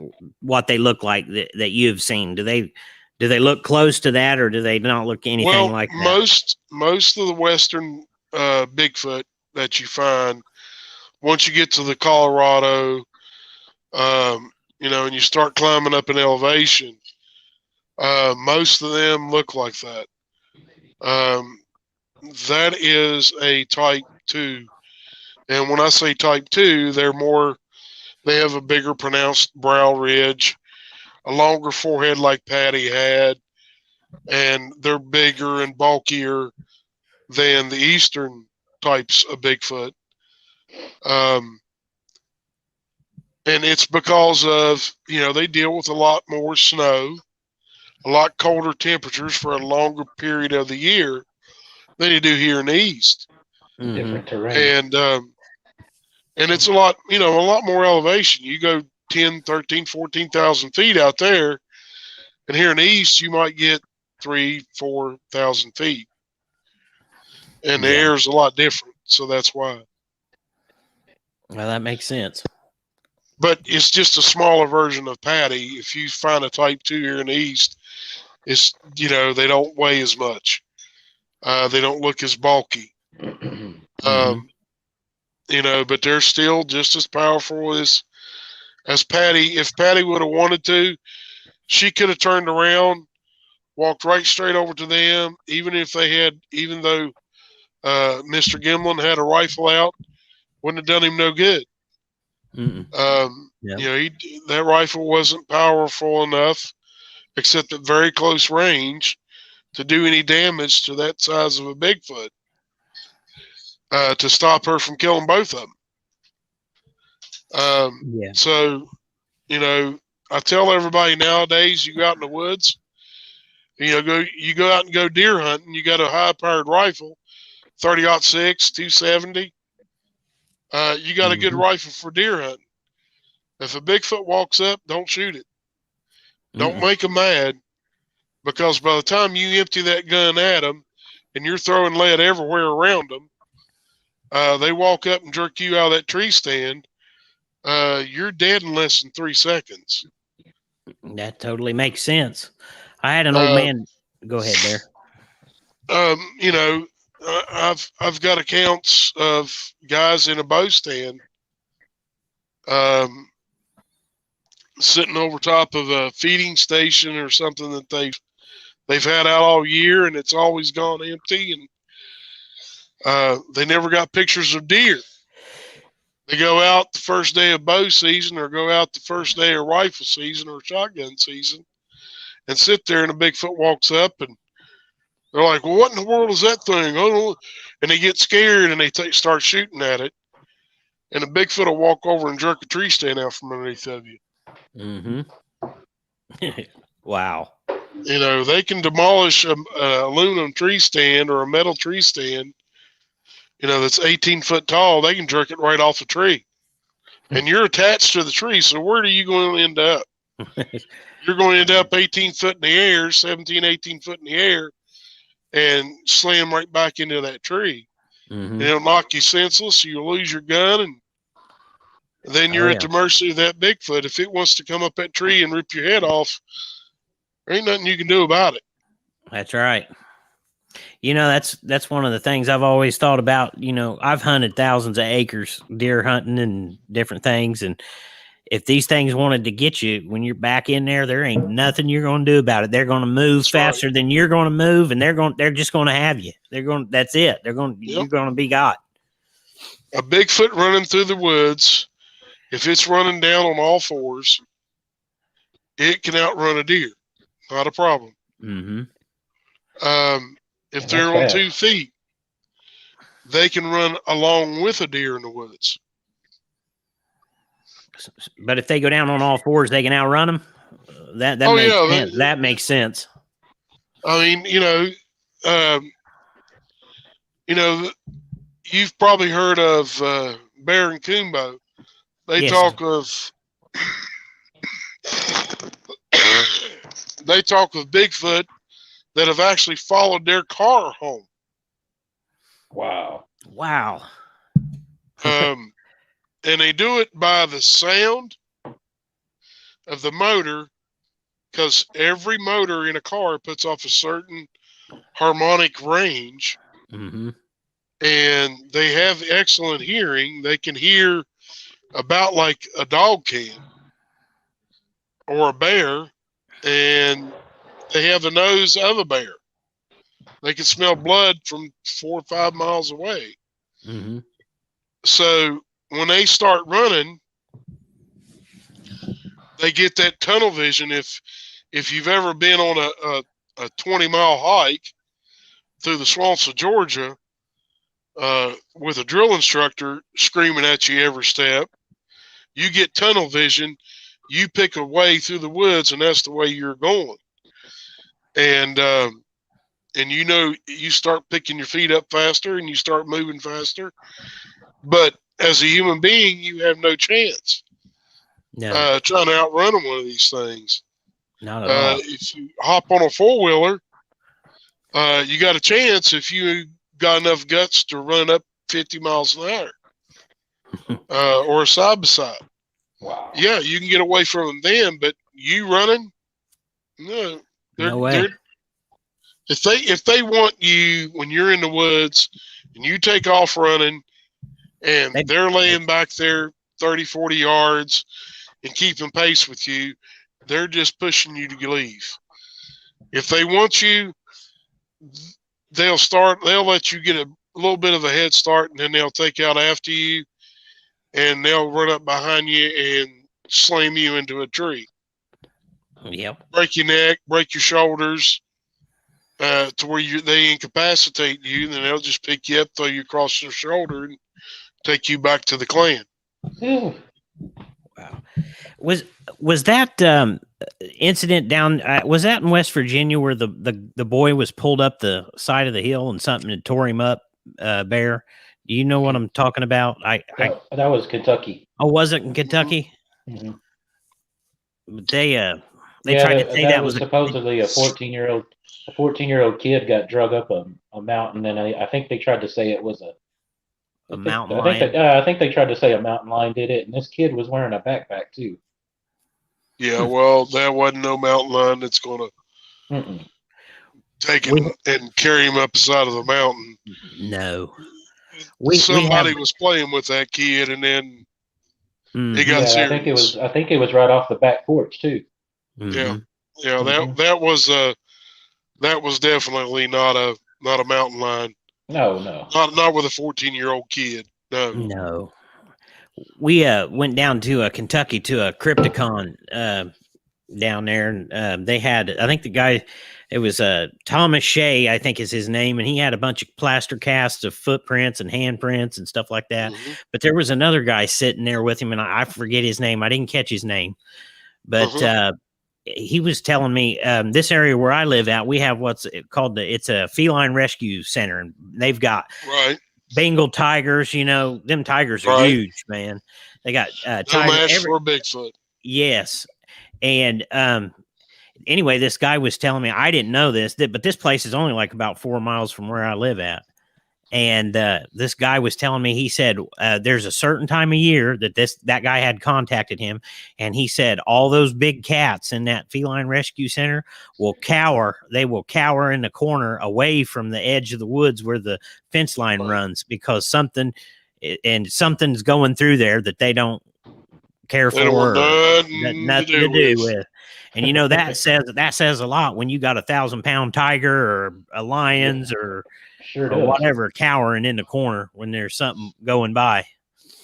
what they look like that you've seen? Do they look close to that, or do they not look anything like that? Most of the western Bigfoot that you find, once you get to the Colorado, and you start climbing up in elevation, most of them look like that. That is a type 2. And when I say type 2, they have a bigger pronounced brow ridge, a longer forehead like Patty had, and they're bigger and bulkier than the eastern types of Bigfoot. And it's because of, they deal with a lot more snow, a lot colder temperatures for a longer period of the year than you do here in the East. Different terrain. And it's a lot more elevation. You go 10, 13, 14,000 feet out there, and here in the East, you might get 3,000, 4,000 feet. And the air is a lot different. So that's why. Well, that makes sense. But it's just a smaller version of Patty. If you find a type 2 here in the East, it's, they don't weigh as much. They don't look as bulky. But they're still just as powerful as Patty. If Patty would have wanted to, she could have turned around, walked right straight over to them, even though Mr. Gimlin had a rifle out, wouldn't have done him no good. Yep. That rifle wasn't powerful enough, except at very close range, to do any damage to that size of a Bigfoot, to stop her from killing both of them. Yeah. So, I tell everybody nowadays, you go out in the woods, you go out and go deer hunting, you got a high-powered rifle, 30-06, 270. You got a good rifle for deer hunting. If a Bigfoot walks up, don't shoot it. Don't make them mad, because by the time you empty that gun at them and you're throwing lead everywhere around them, they walk up and jerk you out of that tree stand, you're dead in less than 3 seconds. That totally makes sense. I had an old man. Go ahead there. I've got accounts of guys in a bow stand, sitting over top of a feeding station or something that they've had out all year, and it's always gone empty, and they never got pictures of deer. They go out the first day of bow season, or go out the first day of rifle season or shotgun season, and sit there, and a Bigfoot walks up, and they're like, well, what in the world is that thing? And they get scared, and they start shooting at it, and a Bigfoot will walk over and jerk a tree stand out from underneath of you. Wow. They can demolish a aluminum tree stand or a metal tree stand, that's 18 foot tall. They can jerk it right off the tree. And you're attached to the tree, so where are you going to end up? You're going to end up 18 foot in the air, 17, 18 foot in the air, and slam right back into that tree. And it'll knock you senseless, so you'll lose your gun, and then you're at the mercy of that Bigfoot. If it wants to come up that tree and rip your head off, there ain't nothing you can do about it. That's right. That's one of the things I've always thought about. I've hunted thousands of acres, deer hunting and different things. And if these things wanted to get you, when you're back in there ain't nothing you're going to do about it. They're going to move faster than you're going to move, and they're just going to have you. That's it. You're going to be got. A Bigfoot running through the woods, if it's running down on all fours, it can outrun a deer. Not a problem. If they're on 2 feet, they can run along with a deer in the woods. But if they go down on all fours, they can outrun them. That makes sense. That makes sense. I mean, you've probably heard of Bear and Coonbo. They talk of Bigfoot that have actually followed their car home. Wow. And they do it by the sound of the motor, because every motor in a car puts off a certain harmonic range. And they have excellent hearing. They can hear about like a dog can or a bear, and they have the nose of a bear. They can smell blood from 4 or 5 miles away. So when they start running, they get that tunnel vision. If you've ever been on a 20-mile hike through the swamps of Georgia with a drill instructor screaming at you every step, you get tunnel vision. You pick a way through the woods, and that's the way you're going. And you start picking your feet up faster, and you start moving faster. But as a human being, you have no chance trying to outrun one of these things. Not at all. If you hop on a four-wheeler, you got a chance if you got enough guts to run up 50 miles an hour, or a side-by-side. Wow. Yeah, you can get away from them then, but you running, no. No way. If they want you when you're in the woods and you take off running, and they're laying back there 30, 40 yards and keeping pace with you. They're just pushing you to leave. If they want you, they'll let you get a little bit of a head start, and then they'll take out after you, and they'll run up behind you and slam you into a tree. Yep. Break your neck, break your shoulders, to where they incapacitate you, and then they'll just pick you up, throw you across their shoulder, and take you back to the clan. Ooh. Wow. Was that incident down? Was that in West Virginia where the boy was pulled up the side of the hill and something had tore him up? Bear, do you know what I'm talking about? That was Kentucky. Oh, was it in Kentucky? Mm-hmm. They tried to say that was supposedly a 14-year-old kid got drug up a mountain, and I think they tried to say it was a mountain lion. I think they tried to say a mountain lion did it, and this kid was wearing a backpack too. Yeah, well, that wasn't no mountain lion that's going to take him and carry him up the side of the mountain. No. Somebody was playing with that kid, and then it got serious. I think it was right off the back porch too. Mm-hmm. Yeah. That was definitely not a mountain lion. No. Not with a 14-year-old kid. No. We went down to Kentucky to a Crypticon down there, and they had, I think the guy, it was Thomas Shea, I think is his name, and he had a bunch of plaster casts of footprints and handprints and stuff like that. Mm-hmm. But there was another guy sitting there with him, and I forget his name. I didn't catch his name, but he was telling me this area where I live at, we have what's called it's a feline rescue center, and they've got Bengal tigers. You know, them tigers are huge, man. They got tigers for Bigfoot. Yes, and anyway, this guy was telling me, I didn't know this, but this place is only like about 4 miles from where I live at. And this guy was telling me, he said, there's a certain time of year that guy had contacted him. And he said, all those big cats in that feline rescue center will cower. They will cower in the corner away from the edge of the woods where the fence line runs, because something's going through there that they don't care for, nothing to do with. And you know, that says a lot when you got 1,000-pound tiger or a lion's or whatever cowering in the corner when there's something going by.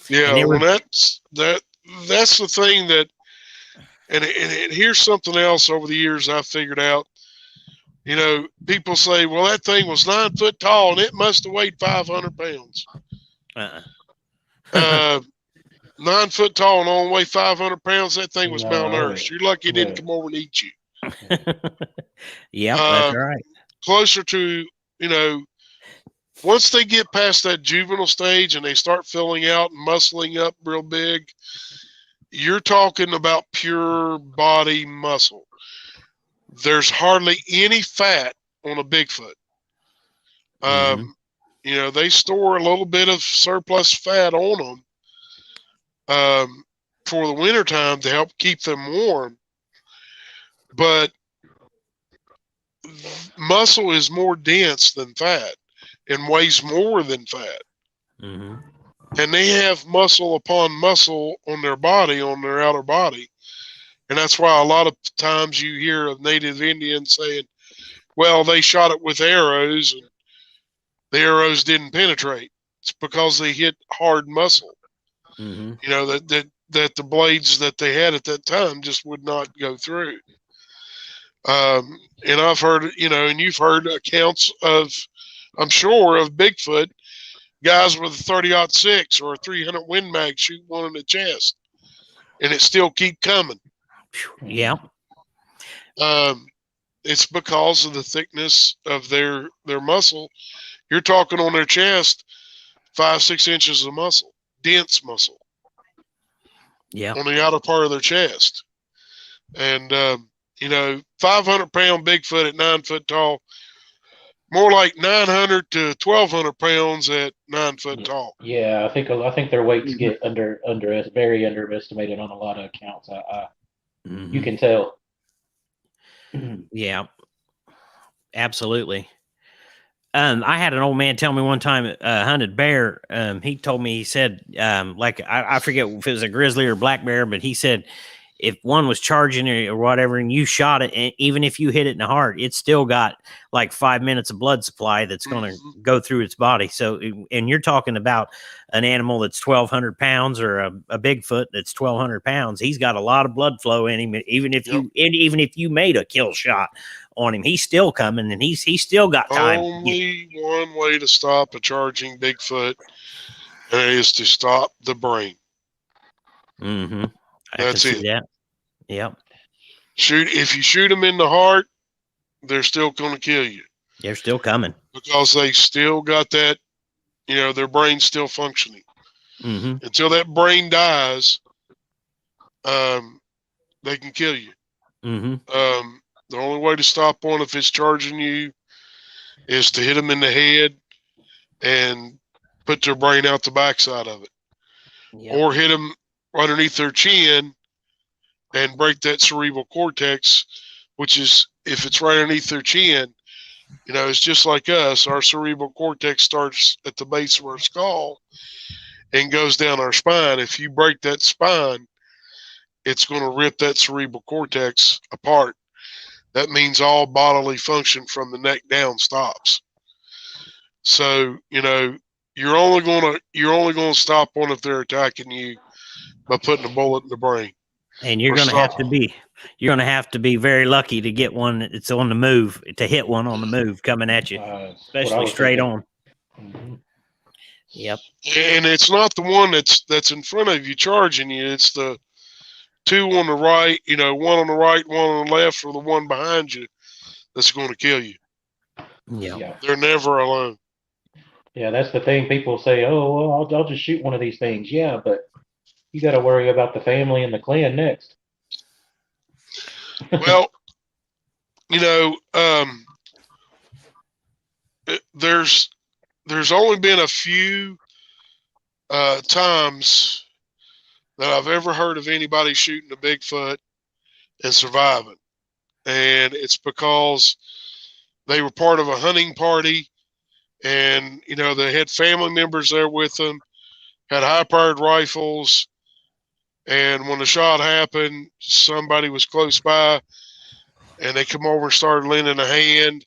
Yeah, well, that's the thing that, and here's something else over the years I've figured out. You know, people say, well, that thing was 9 foot tall and it must have weighed 500 pounds. 9 foot tall and only weigh 500 pounds. That thing was malnourished. You're lucky it didn't come over and eat you. Yeah, that's right. Closer to, you know, once they get past that juvenile stage and they start filling out and muscling up real big, you're talking about pure body muscle. There's hardly any fat on a Bigfoot. You know, they store a little bit of surplus fat on them for the wintertime to help keep them warm. But muscle is more dense than fat and weighs more than fat. Mm-hmm. And they have muscle upon muscle on their body, on their outer body. And that's why a lot of times you hear of native Indians saying, well, they shot it with arrows and the arrows didn't penetrate. It's because they hit hard muscle. Mm-hmm. You know, that the blades that they had at that time just would not go through. And I've heard, you know, and you've heard accounts of, I'm sure, of Bigfoot guys with a 30-06 or a 300 Win Mag shoot one in the chest, and it still keep coming. Yeah. It's because of the thickness of their muscle. You're talking on their chest, 5-6 inches of muscle, dense muscle. Yeah. On the outer part of their chest. And, you know, 500-pound Bigfoot at 9 foot tall, more like 900 to 1,200 pounds at 9 foot tall. Yeah, I think their weights get very underestimated on a lot of accounts. You can tell. Yeah, absolutely. I had an old man tell me one time, hunted bear. He told me, he said, like, I forget if it was a grizzly or black bear, but he said if one was charging or whatever and you shot it, and even if you hit it in the heart, it's still got like 5 minutes of blood supply that's going to go through its body. So, and you're talking about an animal that's 1,200 pounds or a Bigfoot that's 1,200 pounds. He's got a lot of blood flow in him. Even if even if you made a kill shot on him, he's still coming, and he's still got time. Only one way to stop a charging Bigfoot, and it is to stop the brain. Mm-hmm. That's it. That. Yep. If you shoot them in the heart, they're still going to kill you. They're still coming because they still got that, their brain's still functioning. Mm-hmm. Until that brain dies, they can kill you. Mm-hmm. The only way to stop one if it's charging you is to hit them in the head and put their brain out the backside of it. Yep. Or hit them underneath their chin and break that cerebral cortex, which is, if it's right underneath their chin, it's just like us. Our cerebral cortex starts at the base of our skull and goes down our spine. If you break that spine, it's going to rip that cerebral cortex apart. That means all bodily function from the neck down stops. So, you're only going to stop one if they're attacking you by putting a bullet in the brain. And you're going to have to be very lucky to get one that's on the move, to hit one on the move coming at you, especially straight on. Mm-hmm. Yep. And it's not the one that's in front of you charging you. It's the two on the right, one on the right, one on the left, or the one behind you that's going to kill you. Yeah. They're never alone. Yeah, that's the thing. People say, oh, well, I'll just shoot one of these things. Yeah, but you got to worry about the family and the clan next. Well, there's only been a few times that I've ever heard of anybody shooting a Bigfoot and surviving. And it's because they were part of a hunting party, and, they had family members there with them, had high-powered rifles, and when the shot happened, somebody was close by, and they come over and started lending a hand,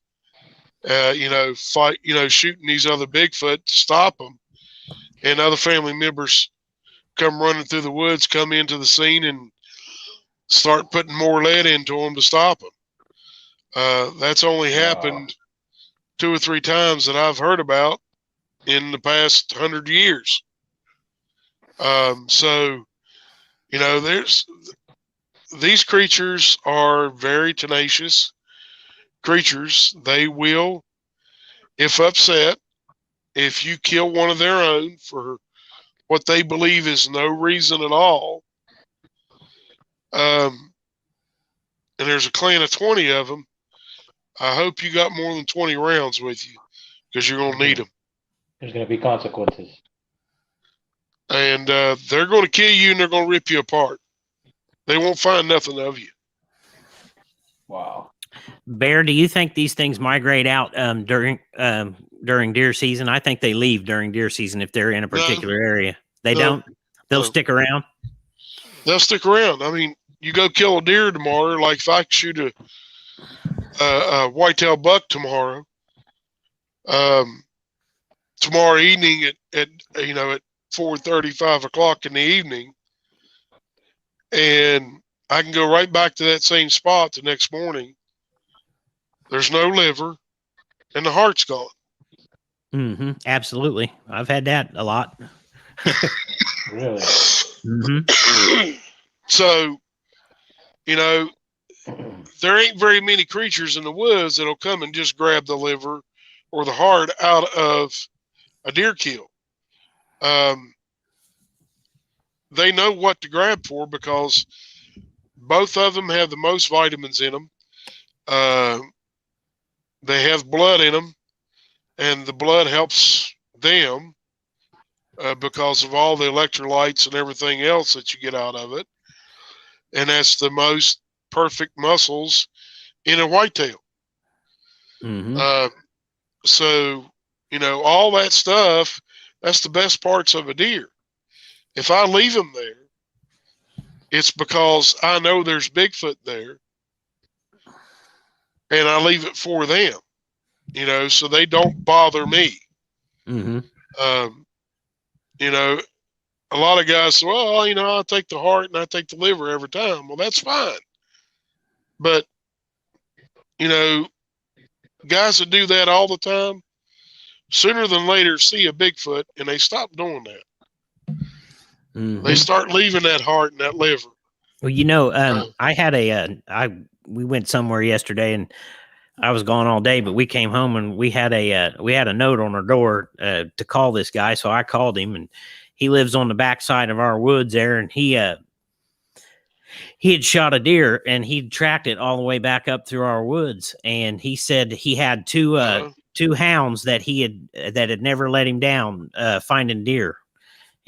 shooting these other Bigfoot to stop them. And other family members come running through the woods, come into the scene, and start putting more lead into them to stop them. That's only happened 2 or 3 times that I've heard about in the past 100 years. So, these creatures are very tenacious creatures. They will, if upset, if you kill one of their own for what they believe is no reason at all, and there's a clan of 20 of them, I hope you got more than 20 rounds with you, because you're going to need them. There's going to be consequences. And they're going to kill you, and they're going to rip you apart. They won't find nothing of you. Wow. Bear, do you think these things migrate out during deer season? I think they leave during deer season if they're in a particular area. They don't? They'll stick around? They'll stick around. I mean, you go kill a deer tomorrow, like if I shoot a whitetail buck tomorrow, tomorrow evening at 4:30, 5 o'clock in the evening, and I can go right back to that same spot the next morning. There's no liver, and the heart's gone. Mm-hmm. Absolutely. I've had that a lot. Really? Mm-hmm. So, there ain't very many creatures in the woods that'll come and just grab the liver or the heart out of a deer kill. They know what to grab for because both of them have the most vitamins in them. They have blood in them, and the blood helps them because of all the electrolytes and everything else that you get out of it. And that's the most perfect muscles in a whitetail. Mm-hmm. So, all that stuff, that's the best parts of a deer. If I leave them there, it's because I know there's Bigfoot there, and I leave it for them, so they don't bother me. Mm-hmm. A lot of guys say, well, I take the heart and I take the liver every time. Well, that's fine. But, guys that do that all the time, sooner than later see a Bigfoot and they stop doing that. Mm-hmm. They start leaving that heart and that liver. Well, I had we went somewhere yesterday and I was gone all day, but we came home and we had a note on our door to call this guy. So I called him, and he lives on the backside of our woods there, and he had shot a deer and he'd tracked it all the way back up through our woods. And he said he had two hounds that had never let him down finding deer.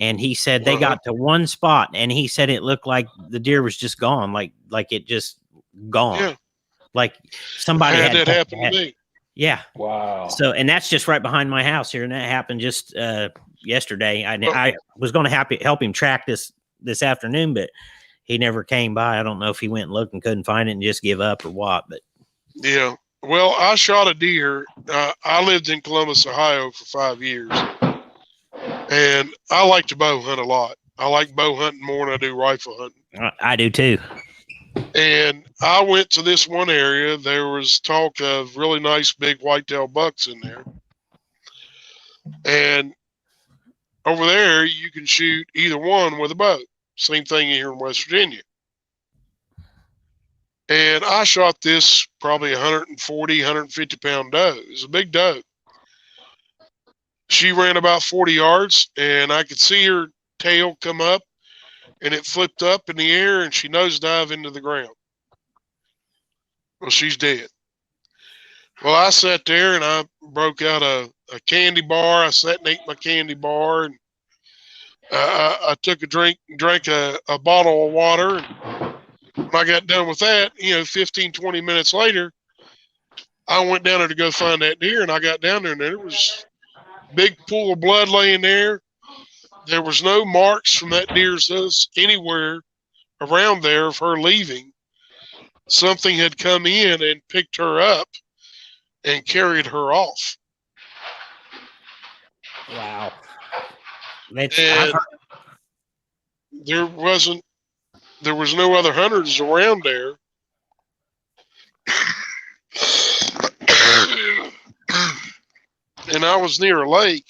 And he said they got to one spot, and he said it looked like the deer was just gone, like it just gone. Yeah. Like somebody had that happen to me. Yeah. Wow. So, and that's just right behind my house here, and that happened just yesterday. I was going to help him track this afternoon, but he never came by. I don't know if he went and looked and couldn't find it and just give up or what. But yeah, well, I shot a deer. I lived in Columbus, Ohio, for 5 years, and I like to bow hunt a lot. I like bow hunting more than I do rifle hunting. I do too. And I went to this one area. There was talk of really nice big whitetail bucks in there. And over there, you can shoot either one with a bow. Same thing here in West Virginia. And I shot this probably 140, 150 pound doe. It was a big doe. She ran about 40 yards, and I could see her tail come up, and it flipped up in the air, and she nosedived into the ground. Well, she's dead. Well, I sat there, and I broke out a candy bar. I sat and ate my candy bar, and I took a drink, drank a bottle of water. And when I got done with that, 15, 20 minutes later, I went down there to go find that deer, and I got down there, and there was a big pool of blood laying there. There was no marks from that deer's hooves anywhere around there of her leaving. Something had come in and picked her up and carried her off. Wow. And there was no other hunters around there. And I was near a lake.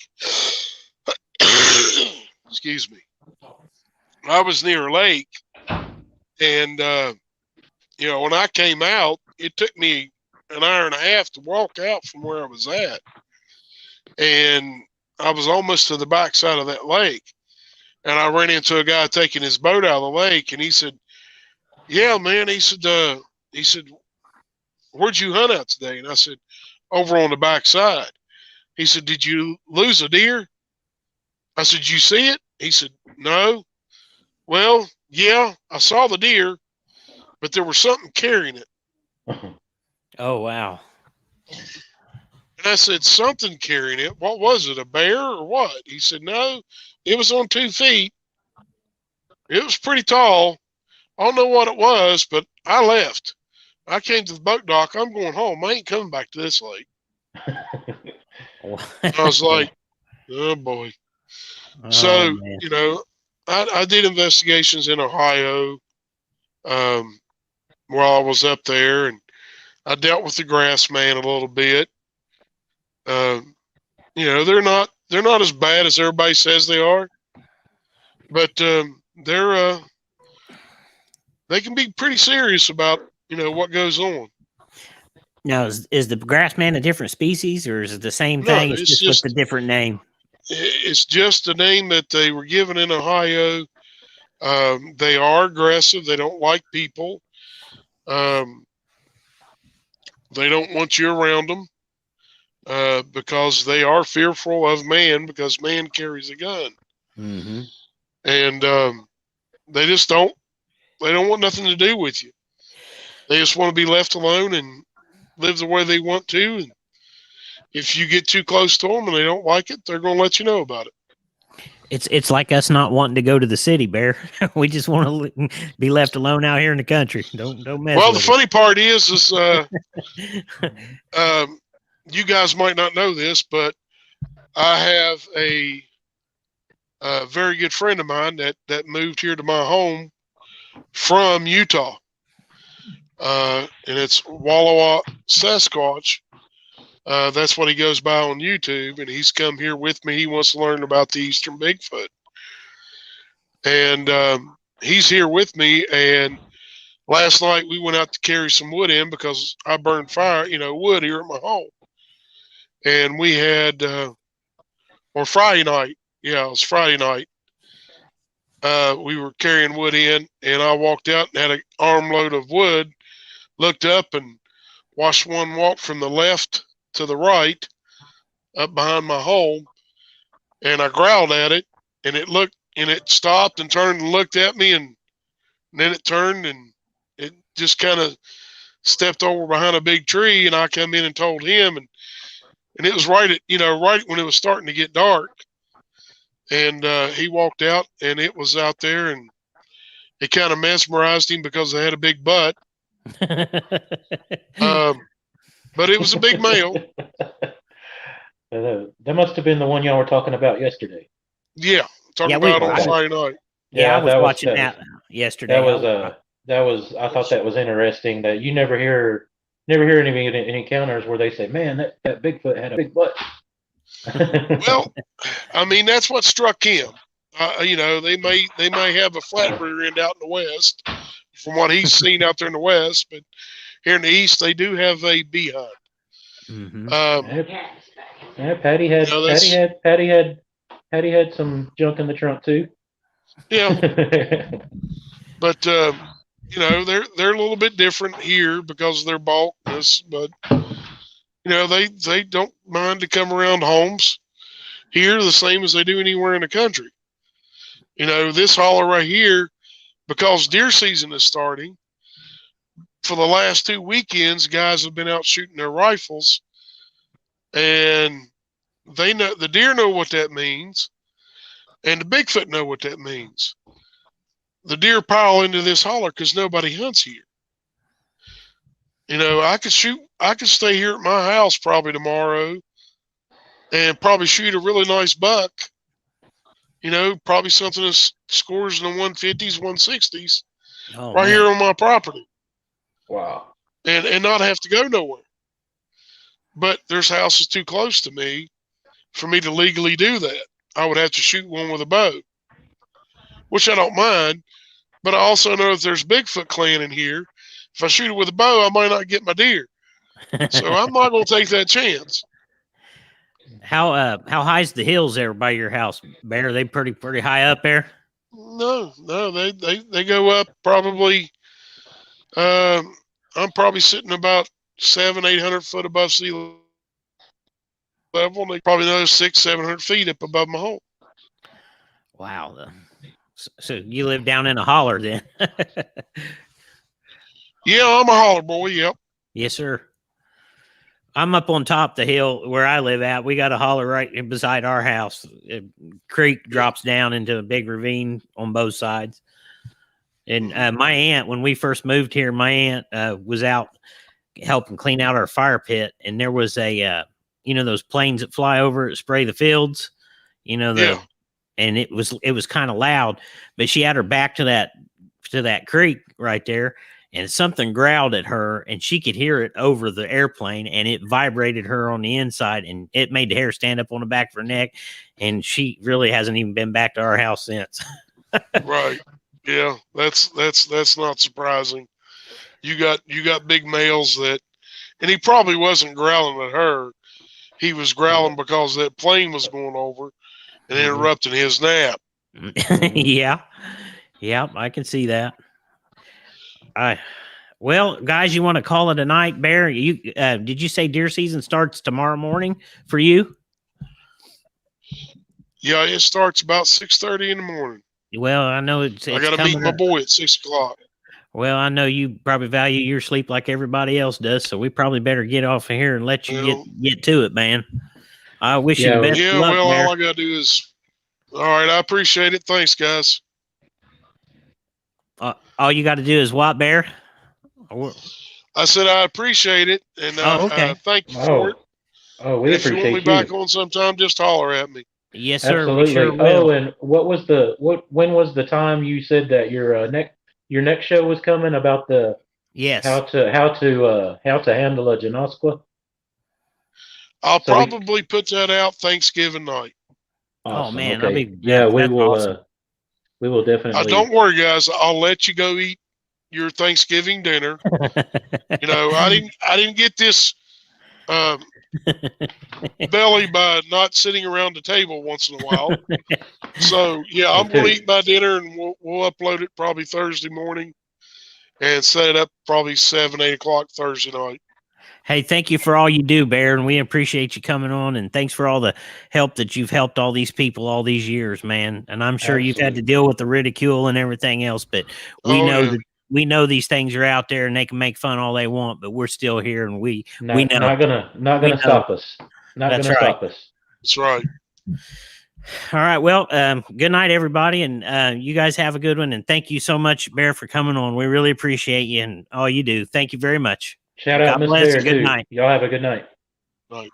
Excuse me. I was near a lake, and when I came out, it took me an hour and a half to walk out from where I was at, and I was almost to the backside of that lake, and I ran into a guy taking his boat out of the lake, and he said, "Yeah, man," he said, "Where'd you hunt out today?" And I said, "Over on the backside." He said, "Did you lose a deer?" I said, "You see it?" He said, "No." Well, yeah, I saw the deer, but there was something carrying it. Oh, wow. And I said, "Something carrying it? What was it, a bear or what?" He said, "No, it was on 2 feet. It was pretty tall. I don't know what it was, but I left. I came to the boat dock. I'm going home. I ain't coming back to this lake." I was like, oh, boy. So, man. I did investigations in Ohio while I was up there, and I dealt with the grass man a little bit. They're not as bad as everybody says they are, but they can be pretty serious about what goes on. Now, is the grass man a different species, or is it the same thing? No, it's just with a different name. It's just a name that they were given in Ohio. They are aggressive. They don't like people. They don't want you around them because they are fearful of man, because man carries a gun. Mm-hmm. And they just don't want nothing to do with you. They just want to be left alone and live the way they want to. And if you get too close to them and they don't like it, they're going to let you know about it. It's like us not wanting to go to the city, Bear. We just want to be left alone out here in the country. Don't mess Well, with the funny part is you guys might not know this, but I have a very good friend of mine that moved here to my home from Utah, and it's Walla Sasquatch. That's what he goes by on YouTube, and he's come here with me. He wants to learn about the Eastern Bigfoot, and he's here with me. And last night we went out to carry some wood in because I burned wood here at my home, and we had or Friday night. Yeah, it was Friday night. We were carrying wood in, and I walked out and had an armload of wood, looked up and watched one walk from the left to the right up behind my home, and I growled at it, and it stopped and turned and looked at me, and then it turned and it just kind of stepped over behind a big tree, and I come in and told him, and it was right when it was starting to get dark. And he walked out, and it was out there, and it kind of mesmerized him because it had a big butt. But it was a big male. That must have been the one y'all were talking about yesterday. Yeah, about on Friday night. Yeah, I was watching that yesterday. That was. I thought that was interesting. That you never hear any encounters where they say, "Man, that Bigfoot had a big butt." Well, I mean, that's what struck him. They may have a flat rear end out in the west, from what he's seen out there in the west, but here in the east they do have a behind. Mm-hmm. Yeah, Patty had some junk in the trunk too. Yeah, but they're a little bit different here because of their bulkness, but they don't mind to come around homes here the same as they do anywhere in the country. This holler right here, because deer season is starting, for the last 2 weekends, guys have been out shooting their rifles, and they know the deer know what that means, and the Bigfoot know what that means. The deer pile into this holler because nobody hunts here. I could stay here at my house probably tomorrow and probably shoot a really nice buck, probably something that scores in the 150s, 160s here on my property. Wow. And not have to go nowhere. But there's houses too close to me for me to legally do that. I would have to shoot one with a bow, which I don't mind. But I also know if there's Bigfoot clan in here, if I shoot it with a bow, I might not get my deer. So I'm not going to take that chance. How high's the hills there by your house, Bear? Are they pretty high up there? No, they go up probably. I'm probably sitting about 700-800 foot above sea level, and they probably know 600-700 feet up above my home. Wow. So you live down in a holler then? Yeah, I'm a holler boy. Yep. Yes, sir. I'm up on top the hill where I live at. We got a holler right beside our house. A creek drops down into a big ravine on both sides. And my aunt, when we first moved here, my aunt was out helping clean out our fire pit, and there was a those planes that fly over that spray the fields, and it was kind of loud, but she had her back to that creek right there, and something growled at her, and she could hear it over the airplane, and it vibrated her on the inside, and it made the hair stand up on the back of her neck, and she really hasn't even been back to our house since. Right. Yeah, that's not surprising. You got big males that, and he probably wasn't growling at her. He was growling because that plane was going over and interrupting his nap. Yeah, I can see that. Well, guys, you want to call it a night, Bear? You did you say deer season starts tomorrow morning for you? Yeah, it starts about 6:30 in the morning. Well, I know it's I got to meet my boy at 6 o'clock. Well, I know you probably value your sleep like everybody else does, so we probably better get off of here and let you Well, get to it, man. I wish you Yeah, the best of yeah, luck well, there. all I got to do is, all right, I appreciate it. Thanks, guys. All you got to do is what, Bear? Or- I said I appreciate it, and Oh, okay. thank you for it. We If you want me appreciate back you. on sometime, just holler at me. Yes, sir. We Absolutely. sure will. And when was the time you said that your next show was coming about the Yes. how to handle a Genosqua? I'll So we- probably put that out Thanksgiving night. Awesome. Oh man, Okay. that's we will awesome. we will definitely Don't worry, guys. I'll let you go eat your Thanksgiving dinner. I didn't get this belly by not sitting around the table once in a while. So yeah, I'm going to eat my dinner, and we'll upload it probably Thursday morning, and set it up probably 7-8 o'clock Thursday night. Hey, thank you for all you do, Bear, and we appreciate you coming on, and thanks for all the help that you've helped all these people all these years, man. And I'm sure you've had to deal with the ridicule and everything else, but we know these things are out there and they can make fun all they want, but we're still here, and we know. not gonna stop us. Not gonna stop us. That's right. All right. Well, good night, everybody, and you guys have a good one. And thank you so much, Bear, for coming on. We really appreciate you and all you do. Thank you very much. Shout out God Miss bless Bear and good too. night. Y'all have a good night. Right.